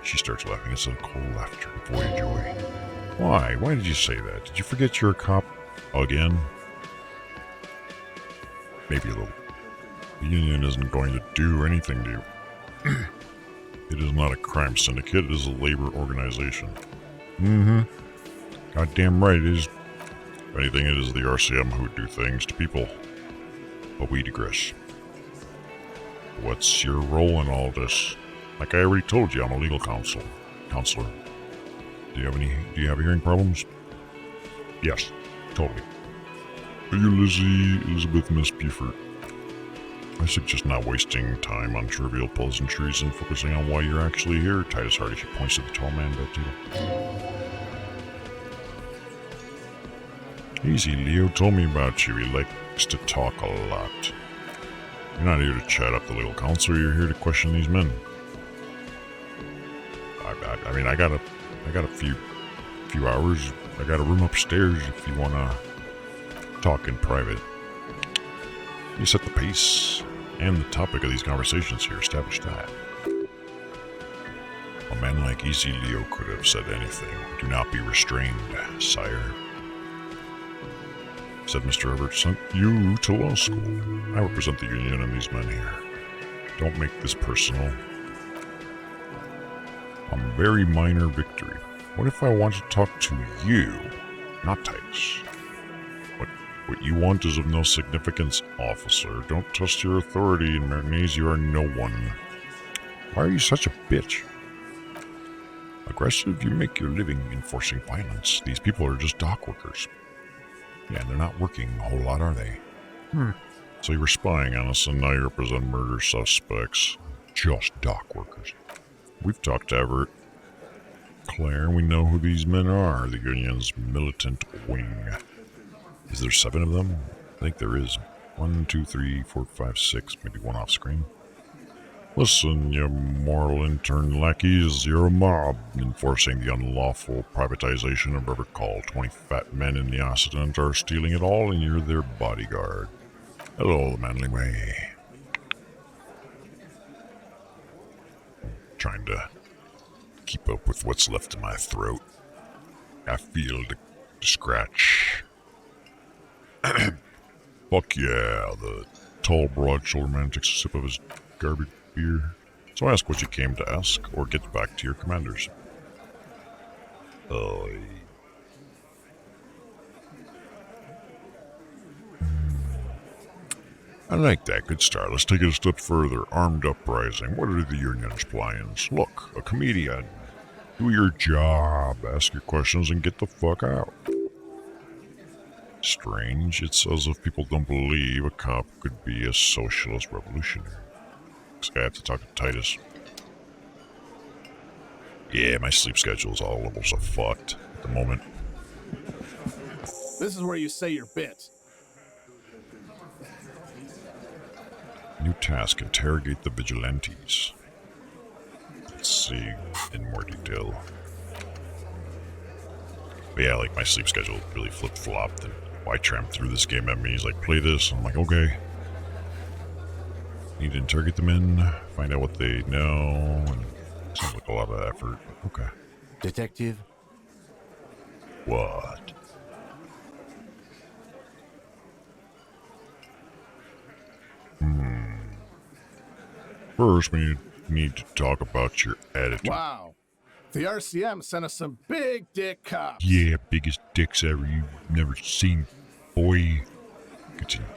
She starts laughing. It's a cold laughter, void of joy. Why? Why did you say that? Did you forget you're a cop again? Maybe a little. The Union isn't going to do anything to you. It is not a crime syndicate, it is a labor organization. Mm-hmm. Goddamn right it is. If anything, it is the RCM who do things to people. But we digress. What's your role in all this? Like I already told you, I'm a legal counselor. Do you have hearing problems? Yes, totally. Are you Elizabeth Miss Buford? I suggest not wasting time on trivial pleasantries and focusing on why you're actually here. Titus Hardy, she points to the tall man bed table. Easy, Leo told me about you. He likes to talk a lot. You're not here to chat up the legal counselor, you're here to question these men. I mean, I got a few hours. I got a room upstairs if you wanna talk in private. You set the pace and the topic of these conversations here. Establish that. A man like Easy Leo could have said anything. Do not be restrained, sire. Said Mr. Everett sent you to law school. I represent the Union and these men here. Don't make this personal. A very minor victory. What if I want to talk to you, not Titus? What you want is of no significance, officer. Don't trust your authority, in Marinese you are no one. Why are you such a bitch? Aggressive, you make your living enforcing violence. These people are just dock workers. Yeah, they're not working a whole lot, are they? So you were spying on us, and now you represent murder suspects. Just dock workers. We've talked to Everett, Claire, and we know who these men are. The Union's militant wing. Is there 7 of them? I think there is. 1, 2, 3, 4, 5, 6, maybe one off screen. Listen, you moral intern lackeys, you're a mob enforcing the unlawful privatization of River Call. 20 fat men in the Occident are stealing it all, and you're their bodyguard. Hello, the manly way. Trying to keep up with what's left in my throat. I feel the scratch. Fuck yeah, the tall, broad-shouldered man takes a sip of his garbage beer. So ask what you came to ask, or get back to your commanders. I like that. Good start. Let's take it a step further. Armed uprising. What are the Union's plans? Look, a comedian. Do your job. Ask your questions and get the fuck out. Strange. It's as if people don't believe a cop could be a socialist revolutionary. I have to talk to Titus. Yeah, my sleep schedule is all levels of fucked at the moment. This is where you say your bit. New task, interrogate the vigilantes. Let's see in more detail. But yeah, like my sleep schedule really flip-flopped, and Y-Tram threw this game at me. He's like, play this. I'm like, okay. Need to interrogate the men, find out what they know, and sounds like a lot of effort. Okay. Detective? What? First, we need to talk about your attitude. Wow. The RCM sent us some big dick cops. Yeah, biggest dicks ever you've never seen, boy. Continue.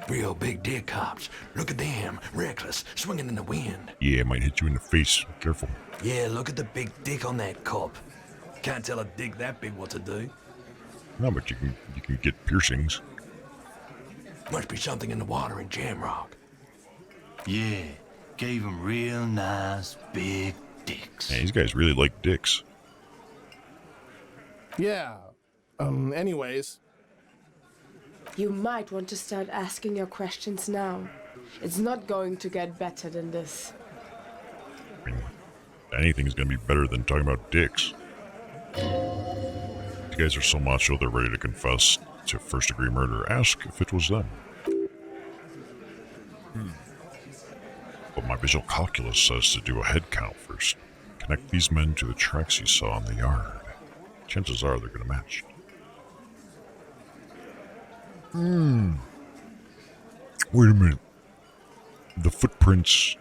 Real big dick cops. Look at them, reckless, swinging in the wind. Yeah, it might hit you in the face. Careful. Yeah, look at the big dick on that cop. Can't tell a dick that big what to do. No, but you can get piercings. Must be something in the water in Jamrock. Yeah, gave them real nice big dicks. Yeah, these guys really like dicks. Yeah. Anyways. You might want to start asking your questions now. It's not going to get better than this. I mean, anything's gonna be better than talking about dicks. You guys are so macho they're ready to confess to first-degree murder. Ask if it was them. But my visual calculus says to do a head count first. Connect these men to the tracks you saw in the yard. chances are they're going to match. Wait a minute. The footprints,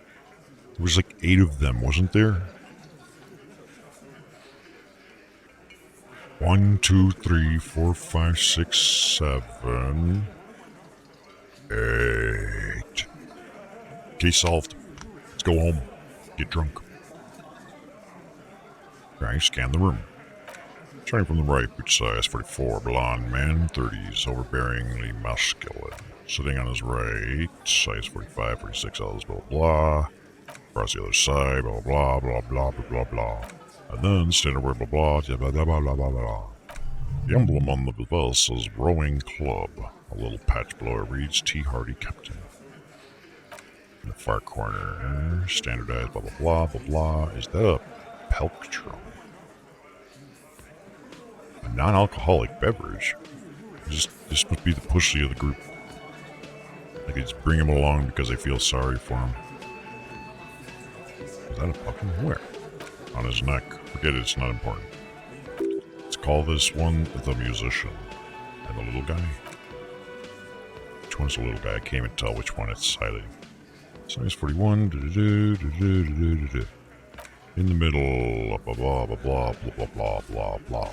there was like 8 of them, wasn't there? 1, 2, 3, 4, 5, 6, 7, 8. Case solved. Let's go home. Get drunk. Alright, scan the room. Starting from the right, boot size 44, blonde man, 30s, overbearingly masculine. Sitting on his right, size 45, 46, all this blah blah. Across the other side, blah blah blah blah blah blah blah. And then standard word blah blah blah blah blah blah blah blah. The emblem on the vest says Rowing Club. A little patch below it reads T. Hardy Captain. In the far corner, standardized blah blah blah blah blah. Is that a Pelktron? A non-alcoholic beverage? This must be the pussy of the group. I could just bring him along because I feel sorry for him. Is that a fucking where? On his neck. Forget it, it's not important. Let's call this one the musician. And the little guy? Which one's the little guy? I can't even tell which one it's highlighting. Size 41. In the middle. Blah blah blah blah blah blah blah blah.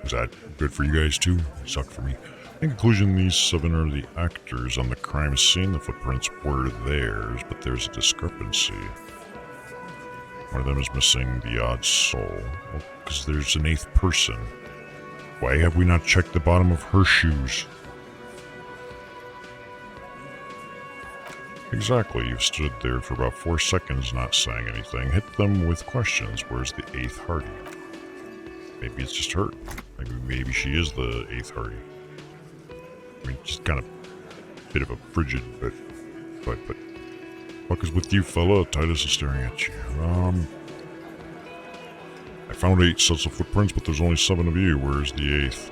Is that good for you guys too? It sucked for me. In conclusion, these 7 are the actors on the crime scene. The footprints were theirs, but there's a discrepancy. One of them is missing the odd soul. Well, because there's an 8th person. Why have we not checked the bottom of her shoes? Exactly, you've stood there for about 4 seconds not saying anything. Hit them with questions. Where's the 8th Hardy? Maybe it's just her. Maybe she is the 8th Hardy. I mean, just kind of a bit of a frigid, but fuck is with you, fella? Titus is staring at you. I found 8 sets of footprints, but there's only 7 of you. Where's the 8th?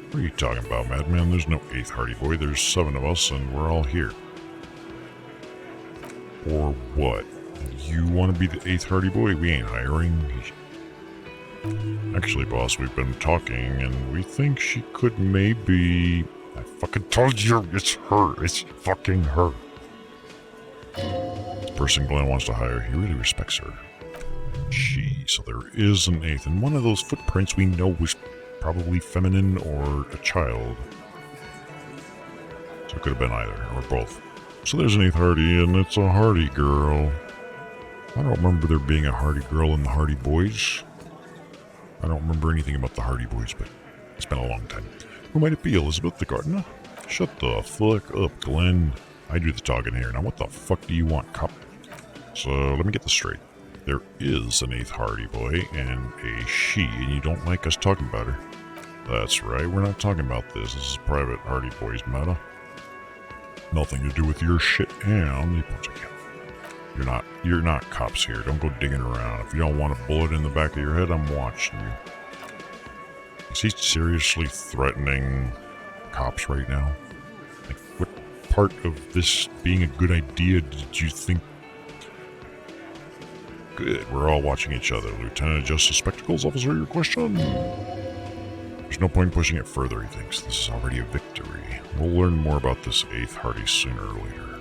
What are you talking about, madman? There's no 8th Hardy boy. There's 7 of us, and we're all here. Or what? You want to be the 8th Hardy boy? We ain't hiring. Actually, boss, we've been talking, and we think she could maybe... I fucking told you, it's her. It's fucking her. The person Glenn wants to hire, he really respects her. So there is an 8th, and one of those footprints we know was probably feminine or a child. So it could have been either, or both. So there's an 8th Hardy, and it's a Hardy girl. I don't remember there being a Hardy girl in the Hardy Boys. I don't remember anything about the Hardy Boys, but it's been a long time. Who might it be, Elizabeth the gardener? Shut the fuck up, Glenn. I do the talking here. Now what the fuck do you want, cop? So, let me get this straight. There is an 8th Hardy boy and a she, and you don't like us talking about her. That's right, we're not talking about this. This is private Hardy Boys matter. Nothing to do with your shit, and he punch a cat. You're not cops here. Don't go digging around. If you don't want a bullet in the back of your head, I'm watching you. Is he seriously threatening cops right now? Like, what part of this being a good idea did you think? Good, we're all watching each other. Lieutenant of Justice Spectacles Officer, your question? There's no point pushing it further, he thinks. This is already a victory. We'll learn more about this 8th Hardy sooner or later.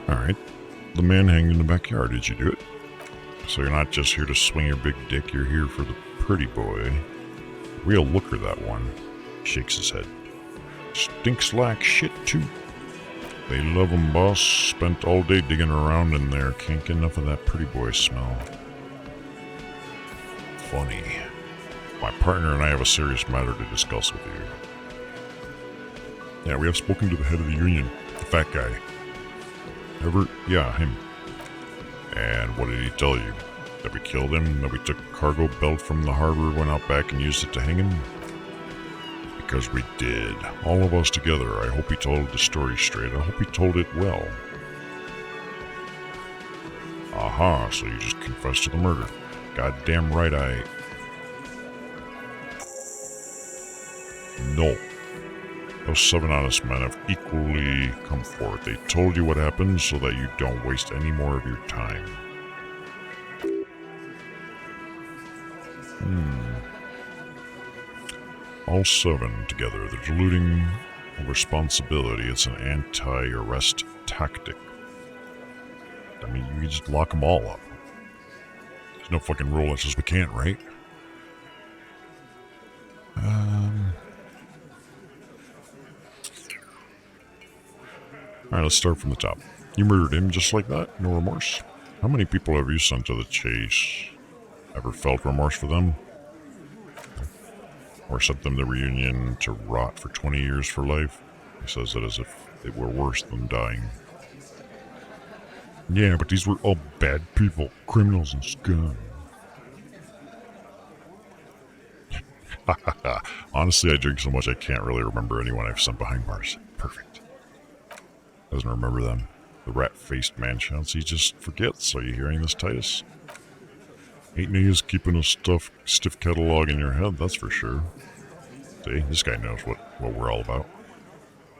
Alright. The man hanged in the backyard, did you do it? So you're not just here to swing your big dick, you're here for the pretty boy. Real looker, that one. Shakes his head. Stinks like shit, too. They love him, boss. Spent all day digging around in there. Can't get enough of that pretty boy smell. Funny. My partner and I have a serious matter to discuss with you. Yeah, we have spoken to the head of the union. The fat guy. Yeah, him. And what did he tell you? That we killed him? That we took a cargo belt from the harbor, went out back and used it to hang him? Because we did. All of us together. I hope he told the story straight. I hope he told it well. Aha, so you just confessed to the murder. Goddamn right No. Those 7 honest men have equally come forward. They told you what happened so that you don't waste any more of your time. All 7 together. They're diluting responsibility. It's an anti-arrest tactic. I mean, you just lock them all up. There's no fucking rule that says we can't, right? Alright, let's start from the top. You murdered him just like that? No remorse? How many people have you sent to the chase? Ever felt remorse for them? Or sent them to the reunion to rot for 20 years for life? He says it as if it were worse than dying. Yeah, but these were all bad people, criminals and scum. Honestly, I drink so much I can't really remember anyone I've sent behind bars. Perfect. Doesn't remember them. The rat-faced man shouts. He just forgets. Are you hearing this, Titus? Ain't no use keeping a stiff catalog in your head, that's for sure. See, this guy knows what we're all about.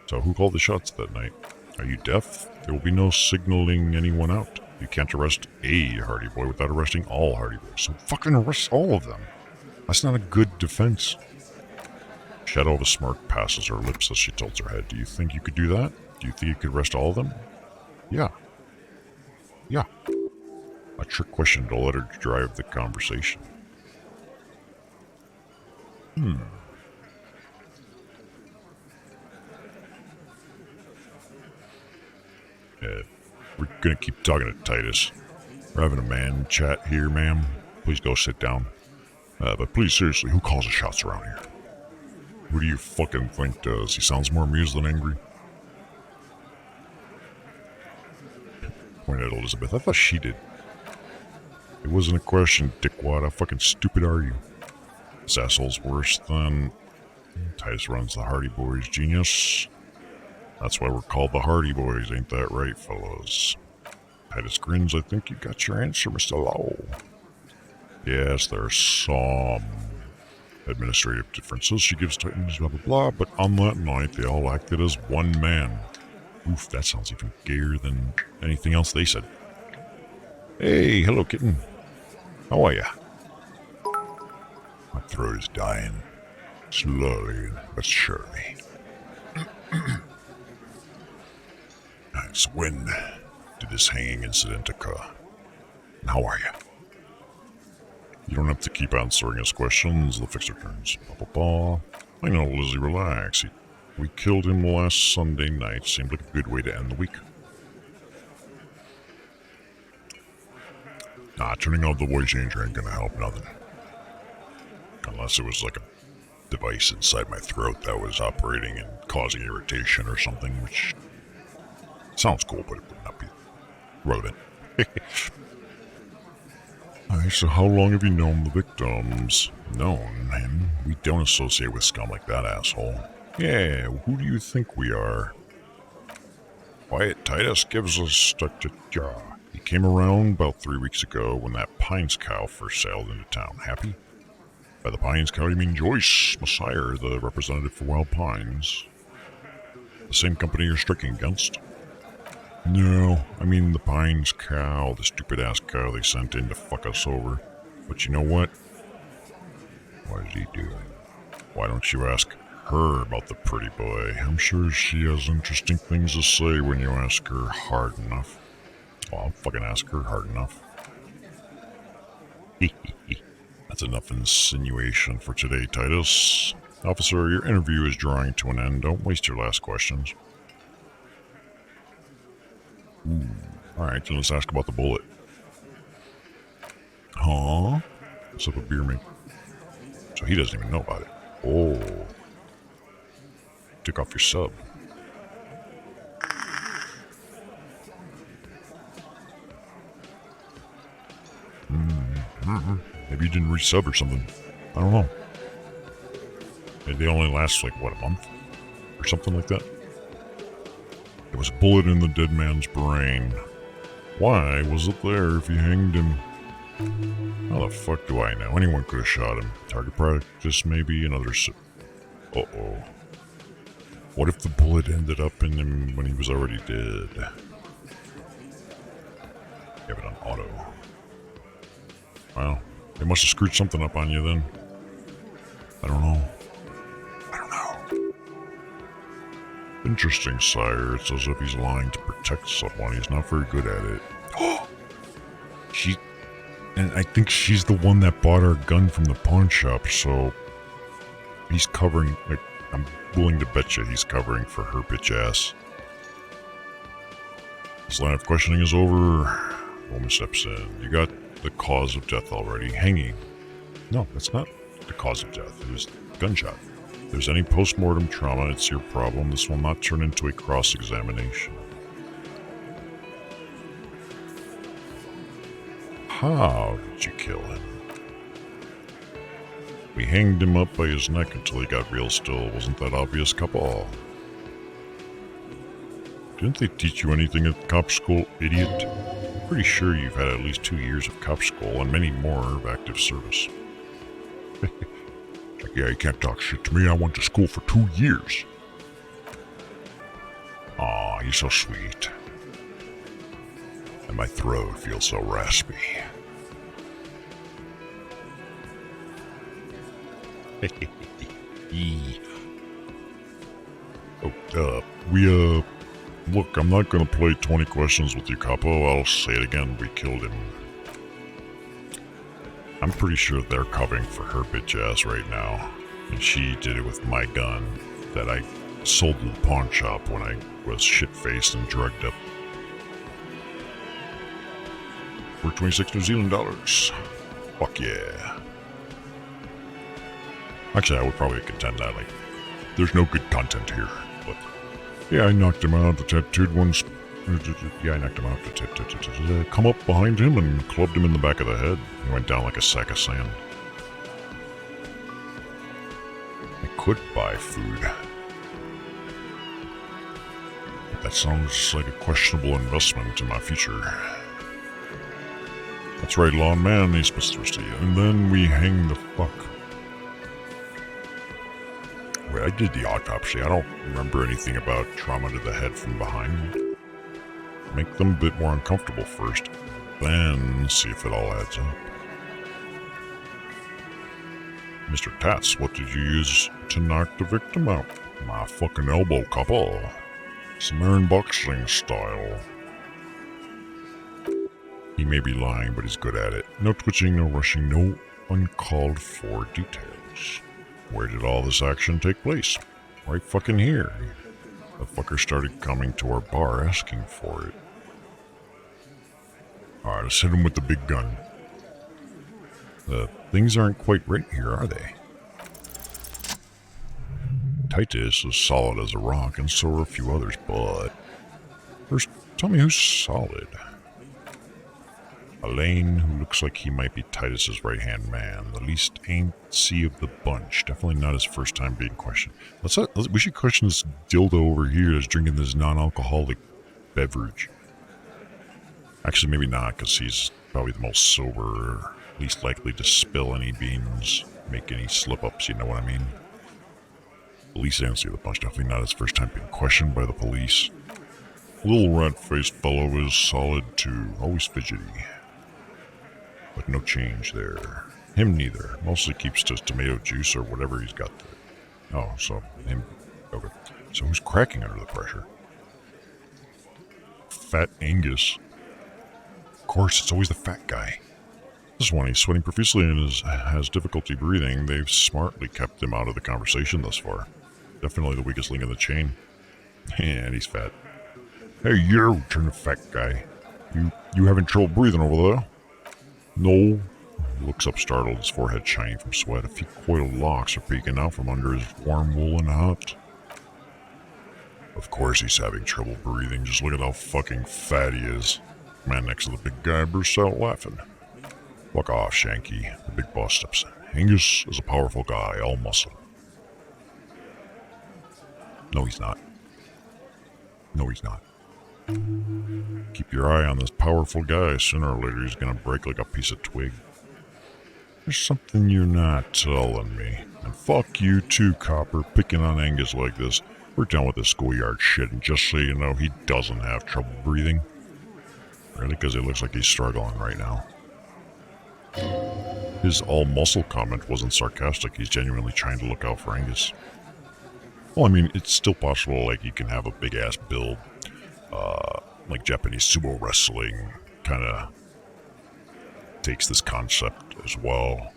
So who called the shots that night? Are you deaf? There will be no signaling anyone out. You can't arrest a Hardy Boy without arresting all Hardy Boys. So fucking arrest all of them. That's not a good defense. Shadow of a smirk passes her lips as she tilts her head. Do you think you could do that? Do you think you could arrest all of them? Yeah. Yeah. A trick question to let her drive the conversation. We're gonna keep talking to Titus. We're having a man chat here, ma'am. Please go sit down. But please, seriously, who calls the shots around here? Who do you fucking think does? He sounds more amused than angry. Pointed at Elizabeth. I thought she did. It wasn't a question, dickwad. How fucking stupid are you? This asshole's worse than... Titus runs the Hardy Boys. Genius. That's why we're called the Hardy Boys, ain't that right, fellows? Titus grins. I think you got your answer, Mr. Lowe. Yes, there are some administrative differences. She gives Titans blah blah blah, but on that night they all acted as one man. Oof, that sounds even gayer than anything else they said. Hey, hello kitten. How are ya? My throat is dying. Slowly but surely. So when did this hanging incident occur? And how are you? You don't have to keep answering his questions. The fixer turns. Blah, blah, blah. I know, Lizzie, relax. We killed him last Sunday night. Seemed like a good way to end the week. Nah, turning off the voice changer ain't gonna help nothing. Unless it was like a device inside my throat that was operating and causing irritation or something, which sounds cool, but it would not be relevant. Alright, so how long have you known the victims? Known him? We don't associate with scum like that, asshole. Yeah, who do you think we are? Quiet, Titus gives us stuck to jaw. He came around about 3 weeks ago when that Pines cow first sailed into town. Happy? By the Pines cow, you mean Joyce Messiah, the representative for Wild Pines. The same company you're striking against? No, I mean the Pines cow, the stupid-ass cow they sent in to fuck us over. But you know what? What is he doing? Why don't you ask her about the pretty boy? I'm sure she has interesting things to say when you ask her hard enough. Well, I'll fucking ask her hard enough. That's enough insinuation for today, Titus. Officer, your interview is drawing to an end. Don't waste your last questions. Alright, then let's ask about the bullet. Huh? What's up with beer me? So he doesn't even know about it. Oh. Took off your sub. Maybe you didn't resub or something. I don't know. Maybe they only last like, what, a month? Or something like that? There was a bullet in the dead man's brain. Why was it there if he hanged him? How the fuck do I know? Anyone could have shot him. Target practice, maybe another uh-oh. What if the bullet ended up in him when he was already dead? Have it on auto. Well, They must have screwed something up on you then. I don't know. Interesting, sire. It's as if he's lying to protect someone. He's not very good at it. And I think she's the one that bought our gun from the pawn shop, so he's covering, like, I'm willing to bet you he's covering for her bitch ass. This line of questioning is over. Woman steps in. You got the cause of death already. Hanging. No, that's not the cause of death. It was gunshot. If there's any post-mortem trauma, it's your problem. This will not turn into a cross-examination. How did you kill him? We hanged him up by his neck until he got real still. Wasn't that obvious, couple? Didn't they teach you anything at cop school, idiot? Pretty sure you've had at least 2 years of cop school and many more of active service. Like, yeah, you can't talk shit to me. I went to school for 2 years. Aw, you're so sweet. And my throat feels so raspy. Look, I'm not gonna play 20 questions with you, Capo. I'll say it again, we killed him. I'm pretty sure they're covering for her bitch ass right now. And she did it with my gun that I sold to the pawn shop when I was shit-faced and drugged up. For 26 New Zealand dollars. Fuck yeah. Actually, I would probably contend that, like, there's no good content here, but... Yeah, I knocked him out. The tattooed ones... Yeah, I knocked him out. Come up behind him and clubbed him in the back of the head. He went down like a sack of sand. I could buy food. But that sounds like a questionable investment in my future. That's right, lawn man, he's thirsty. And then we hang the fuck. Wait, I did the autopsy. I don't remember anything about trauma to the head from behind. Make them a bit more uncomfortable first, then see if it all adds up. Mr. Tats, what did you use to knock the victim out? My fucking elbow, couple. Samaritan boxing style. He may be lying, but he's good at it. No twitching, no rushing, no uncalled for details. Where did all this action take place? Right fucking here. The fucker started coming to our bar asking for it. Alright, let's hit him with the big gun. Things aren't quite right here, are they? Titus is solid as a rock, and so are a few others, but... First, tell me who's solid. Elaine, who looks like he might be Titus's right-hand man. The least antsy of the bunch. Definitely not his first time being questioned. We should question this dildo over here that's drinking this non-alcoholic beverage. Actually, maybe not, because he's probably the most sober, least likely to spill any beans, make any slip-ups, you know what I mean? The least antsy of the bunch. Definitely not his first time being questioned by the police. Little rat-faced fellow is solid too. Always fidgety. But no change there. Him neither. Mostly keeps to his tomato juice or whatever he's got there. Oh, so him. Okay. So who's cracking under the pressure? Fat Angus. Of course, it's always the fat guy. This one, he's sweating profusely and has difficulty breathing. They've smartly kept him out of the conversation thus far. Definitely the weakest link in the chain. And he's fat. Hey, you, turn the fat guy. You having trouble breathing over there? No. He looks up startled, his forehead shining from sweat. A few coiled locks are peeking out from under his warm woolen hat. Of course he's having trouble breathing. Just look at how fucking fat he is. The man next to the big guy bursts out laughing. Fuck off, Shanky. The big boss steps in. Angus is a powerful guy, all muscle. No, he's not. No, he's not. Keep your eye on this powerful guy. Sooner or later he's gonna break like a piece of twig. There's something you're not telling me. And fuck you too, Copper, picking on Angus like this. We're done with this schoolyard shit, and just so you know, he doesn't have trouble breathing. Really, because it looks like he's struggling right now. His all-muscle comment wasn't sarcastic. He's genuinely trying to look out for Angus. Well, I mean, it's still possible, like, you can have a big-ass build, like Japanese sumo wrestling kind of takes this concept as well.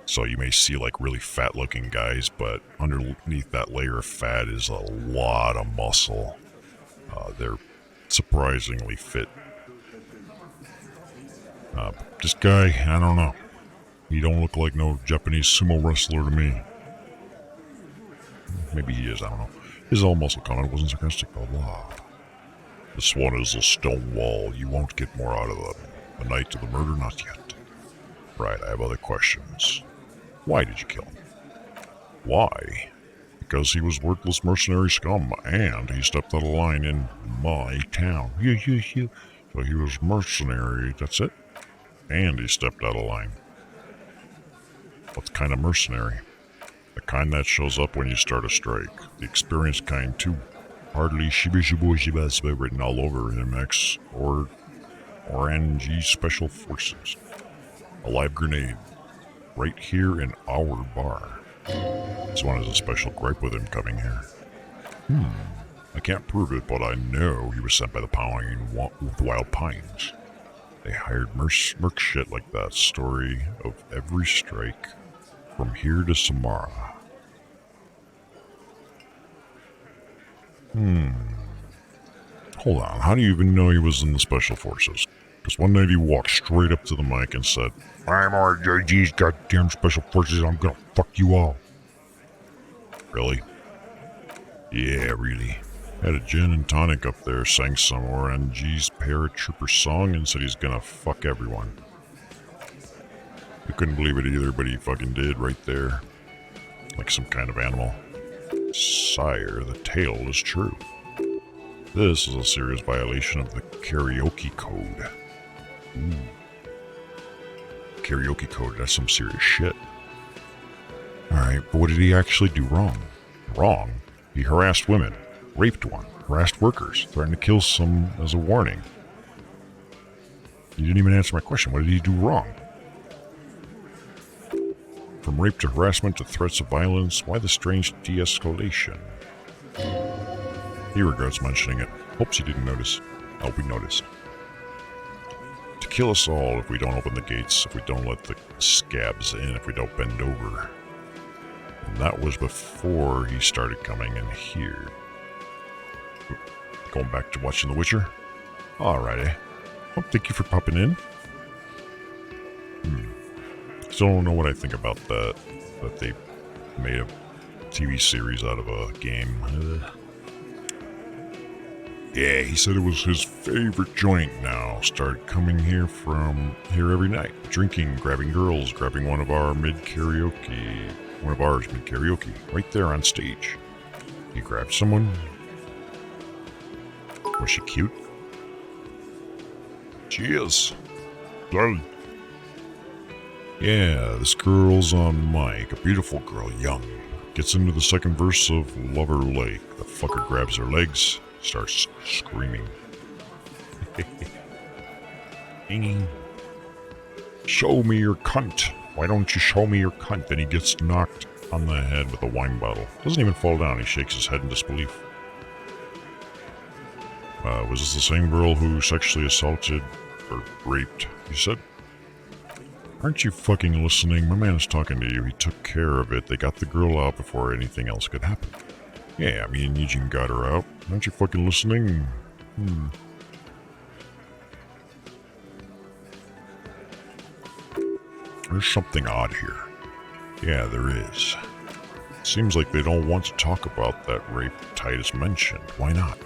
So you may see, like, really fat-looking guys, but underneath that layer of fat is a lot of muscle. They're surprisingly fit. This guy, I don't know. He don't look like no Japanese sumo wrestler to me. Maybe he is, I don't know. His all-muscle comment wasn't sarcastic, blah blah. This one is a stone wall. You won't get more out of them. The night of the murder, not yet. Right, I have other questions. Why did you kill him? Why? Because he was worthless mercenary scum, and he stepped out of line in my town. So he was mercenary, that's it? And he stepped out of line. What kind of mercenary? The kind that shows up when you start a strike. The experienced kind, too. Hardly shiba written all over MX or RNG Special Forces. A live grenade. Right here in our bar. This one has a special gripe with him coming here. I can't prove it, but I know he was sent by the Wild Pines. They hired merc shit like that. Story of every strike from here to Samara. Hold on, how do you even know he was in the Special Forces? Because one night he walked straight up to the mic and said, I'm RJG's goddamn Special Forces, I'm gonna fuck you all. Really? Yeah, really. Had a gin and tonic up there, sang some RNG's paratrooper song and said he's gonna fuck everyone. You couldn't believe it either, but he fucking did right there. Like some kind of animal. Sire, the tale is true. This is a serious violation of the karaoke code. Karaoke code, that's some serious shit. Alright, but what did he actually do wrong? Wrong? He harassed women, raped one, harassed workers, threatened to kill some as a warning. You didn't even answer my question. What did he do wrong? From rape to harassment to threats of violence, why the strange de-escalation? He regrets mentioning it. Hopes he didn't notice. I hope he noticed. To kill us all if we don't open the gates, if we don't let the scabs in, if we don't bend over. And that was before he started coming in here. Going back to watching The Witcher? Alrighty. Well, thank you for popping in. Still don't know what I think about that they made a TV series out of a game. Yeah, he said it was his favorite joint now. Started coming here from here every night. Drinking, grabbing girls, grabbing one of ours mid-karaoke, right there on stage. He grabbed someone. Was she cute? She is. Darling. Yeah, this girl's on mic. A beautiful girl, young. Gets into the second verse of Lover Lake. The fucker grabs her legs, starts screaming. Show me your cunt. Why don't you show me your cunt? Then he gets knocked on the head with a wine bottle. Doesn't even fall down. He shakes his head in disbelief. Was this the same girl who sexually assaulted or raped, you said? Aren't you fucking listening? My man is talking to you. He took care of it. They got the girl out before anything else could happen. Yeah, me and Eugene got her out. Aren't you fucking listening? There's something odd here. Yeah, there is. Seems like they don't want to talk about that rape Titus mentioned. Why not?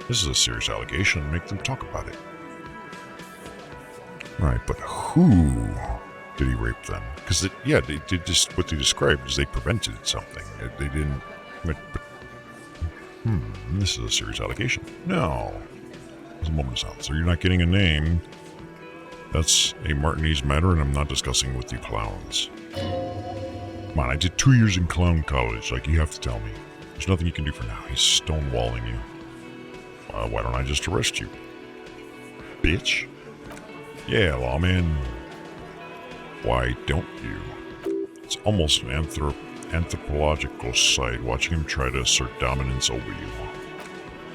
This is a serious allegation. Make them talk about it. Right, but who did he rape then? Because, they did just what they described is they prevented something. They didn't... this is a serious allegation. No. There's a moment of silence. So you're not getting a name. That's a Martinez matter, and I'm not discussing with you clowns. Come on, I did 2 years in clown college. Like, you have to tell me. There's nothing you can do for now. He's stonewalling you. Why don't I just arrest you? Bitch. Yeah, lawman. Why don't you? It's almost an anthropological sight watching him try to assert dominance over you.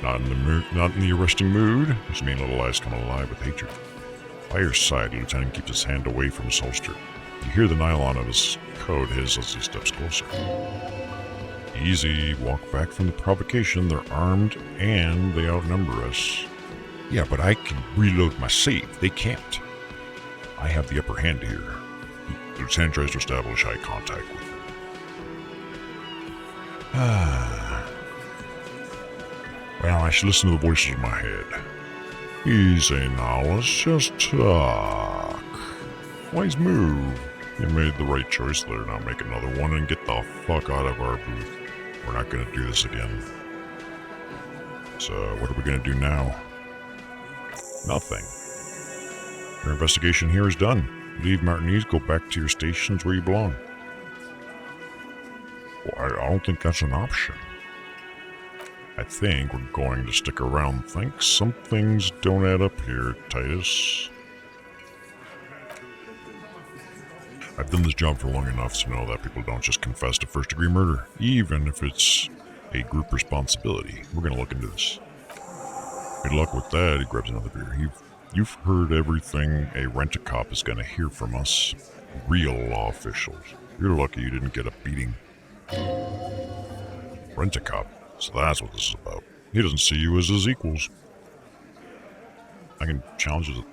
Not in the arresting mood. His mean little eyes come alive with hatred. By your side, the lieutenant keeps his hand away from his holster. You hear the nylon of his coat hiss as he steps closer. Easy, walk back from the provocation. They're armed and they outnumber us. Yeah, but I can reload my save. They can't. I have the upper hand here. The lieutenant tries to establish eye contact with him. Well, I should listen to the voices in my head. Easy now, let's just talk. Wise move. You made the right choice there. Now make another one and get the fuck out of our booth. We're not gonna do this again. So, what are we gonna do now? Nothing. Your investigation here is done. Leave Martinez, go back to your stations where you belong. Well, I don't think that's an option. I think we're going to stick around. Thanks. Some things don't add up here, Titus. I've done this job for long enough to know that people don't just confess to first-degree murder, even if it's a group responsibility. We're going to look into this. Good luck with that. He grabs another beer. You've heard everything a rent-a-cop is going to hear from us. Real law officials. You're lucky you didn't get a beating. Rent-a-cop. So that's what this is about. He doesn't see you as his equals. I can challenge it.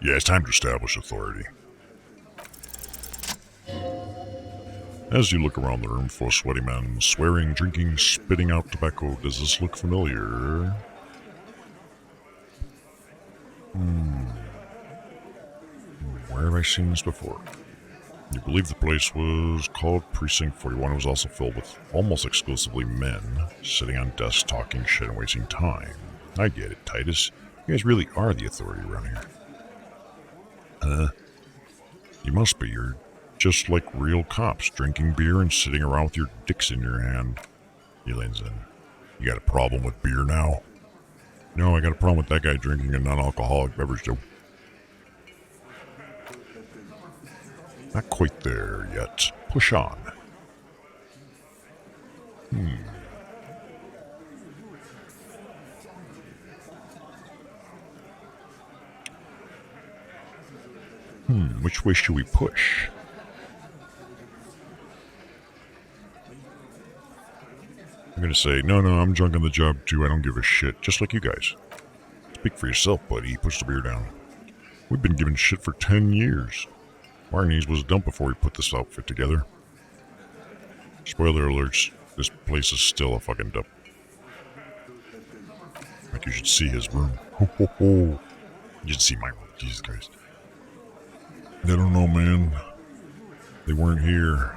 Yeah, it's time to establish authority. As you look around the room full of sweaty men, swearing, drinking, spitting out tobacco, does this look familiar? Where have I seen this before? You believe the place was called Precinct 41. It was also filled with almost exclusively men, sitting on desks talking shit and wasting time. I get it, Titus. You guys really are the authority around here. You must be. You're just like real cops, drinking beer and sitting around with your dicks in your hand. He leans in. You got a problem with beer now? No, I got a problem with that guy drinking a non-alcoholic beverage though. Not quite there yet. Push on. Which way should we push? I'm gonna say, no, I'm drunk on the job too. I don't give a shit. Just like you guys. Speak for yourself, buddy. He puts the beer down. We've been giving shit for 10 years. Martinez was a dump before we put this outfit together. Spoiler alerts, this place is still a fucking dump. Like you should see his room. Ho ho ho. You should see my room. Jesus Christ. I don't know, man. They weren't here.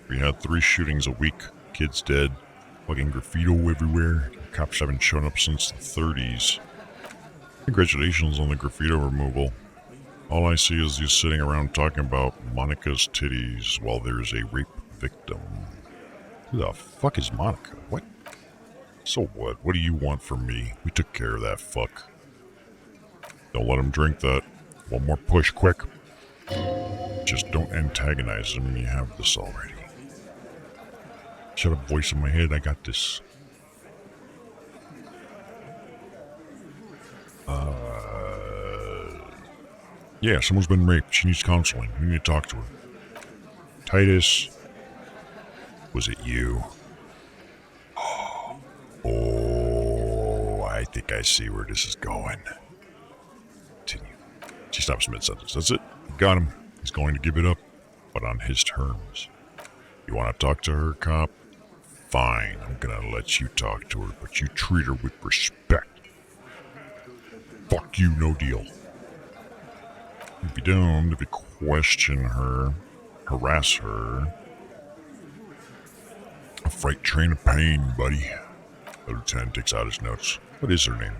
We had 3 shootings a week. Kids dead. Fucking graffito everywhere. Cops haven't shown up since the 30s. Congratulations on the graffito removal. All I see is you sitting around talking about Monica's titties while there's a rape victim. Who the fuck is Monica? What? So what? What do you want from me? We took care of that fuck. Don't let him drink that. One more push, quick. Just don't antagonize him. You have this already. Shut up, voice in my head. I got this. Yeah, someone's been raped. She needs counseling. We need to talk to her. Titus, was it you? Oh, I think I see where this is going. Continue. She stops mid-sentence. That's it. Got him. He's going to give it up, but on his terms. You want to talk to her, cop? Fine, I'm gonna let you talk to her, but you treat her with respect. Fuck you, no deal. If you don't, if you question her, harass her, a freight train of pain, buddy. The lieutenant takes out his notes. What is her name?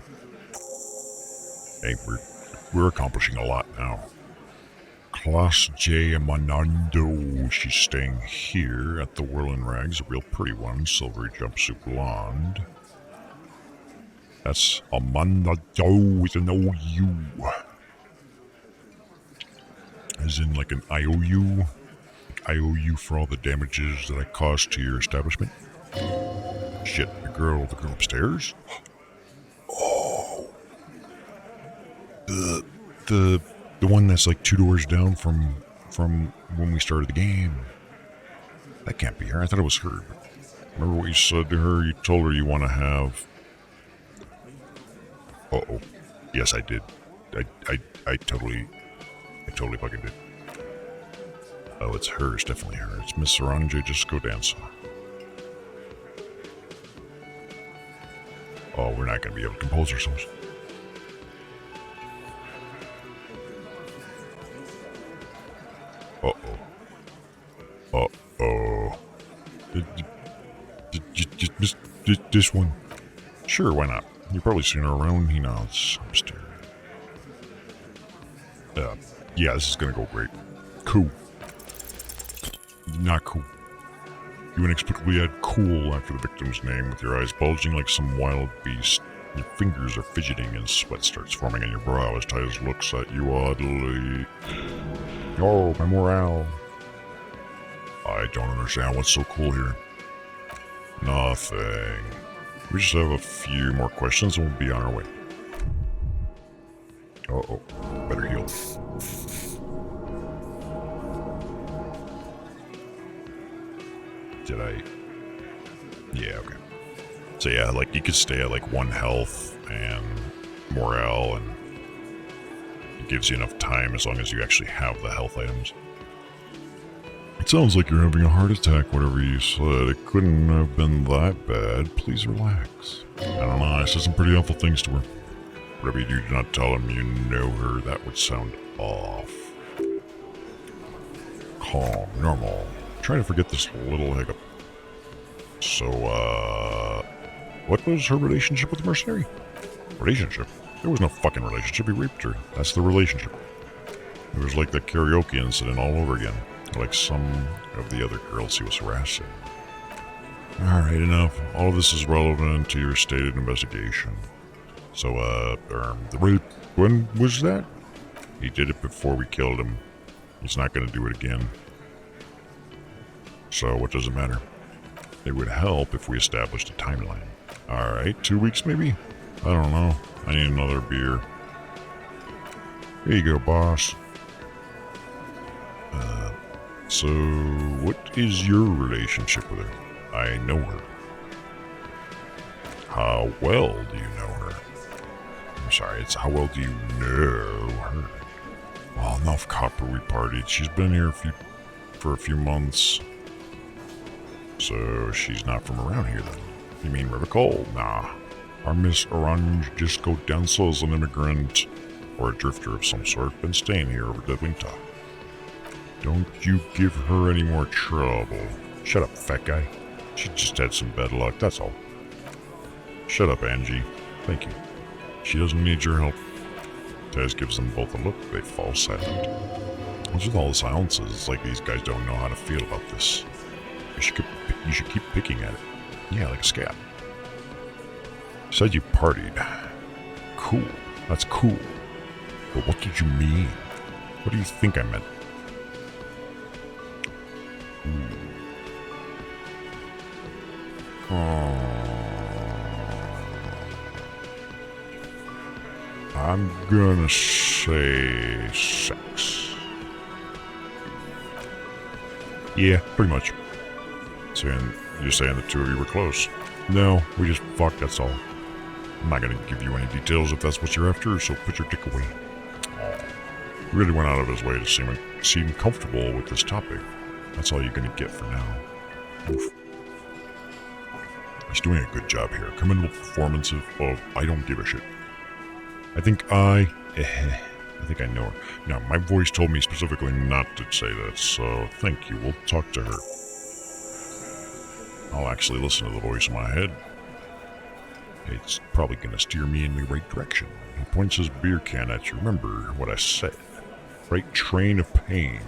Hey, we're accomplishing a lot now. Class J Manando. She's staying here at the Whirling Rags, a real pretty one, silvery jumpsuit blonde. That's Amanda Doe with an O-U. As in like an IOU? Like I owe you for all the damages that I caused to your establishment? Shit, the girl upstairs? Oh. The one that's like 2 doors down from when we started the game. That can't be her. I thought it was her. Remember what you said to her? You told her you want to have... Uh-oh. Yes, I did. I totally fucking did. Oh, it's her. It's definitely her. It's Miss Orange Disco Dancer. Oh, we're not going to be able to compose ourselves. Uh-oh. Uh-oh. Just this one. Sure, why not? You've probably seen her around. He nods. I'm staring. Yeah, this is gonna go great. Cool. Not cool. You inexplicably add cool after the victim's name with your eyes bulging like some wild beast. Your fingers are fidgeting and sweat starts forming on your brow as Tyus looks at you oddly. Oh, my morale. I don't understand what's so cool here. Nothing. We just have a few more questions and we'll be on our way. Uh-oh. Better heal. Did I? Yeah, okay. So yeah, like you could stay at like 1 health and morale, and it gives you enough time as long as you actually have the health items. It sounds like you're having a heart attack, whatever you said. It couldn't have been that bad. Please relax. I don't know, I said some pretty awful things to her. Whatever you do, do not tell him you know her. That would sound off. Calm, normal. Try to forget this little hiccup. So, what was her relationship with the mercenary? Relationship? There was no fucking relationship. He raped her. That's the relationship. It was like the karaoke incident all over again. Like some of the other girls he was harassing. Alright, enough. All of this is relevant to your stated investigation. So, the rape, when was that? He did it before we killed him. He's not gonna do it again. So, what does it matter? It would help if we established a timeline. Alright, 2 weeks maybe? I don't know. I need another beer. Here you go, boss. So, what is your relationship with her? I know her. How well do you know her? I'm sorry, it's how well do you know her? Well, enough copper, we partied. She's been here for a few months. So, she's not from around here then? You mean River Cole? Nah. Our Miss Orange Disco Dancer is an immigrant or a drifter of some sort, been staying here over the winter. Don't you give her any more trouble. Shut up, fat guy. She just had some bad luck, that's all. Shut up, Angie. Thank you. She doesn't need your help. Taz gives them both a look. They fall silent. What's with all the silences? It's like these guys don't know how to feel about this. You should keep picking at it. Yeah, like a scab. You said you partied. Cool. That's cool. But what did you mean? What do you think I meant? I'm gonna say sex. Yeah, pretty much. So you're saying the two of you were close? No, we just fucked, that's all. I'm not gonna give you any details if that's what you're after, so put your dick away. He really went out of his way to seem comfortable with this topic. That's all you're gonna get for now. Oof. He's doing a good job here. Commendable performance of I don't give a shit. I think I know her. Now, my voice told me specifically not to say that, so thank you. We'll talk to her. I'll actually listen to the voice in my head. It's probably gonna steer me in the right direction. He points his beer can at you. Remember what I said. Right train of pain.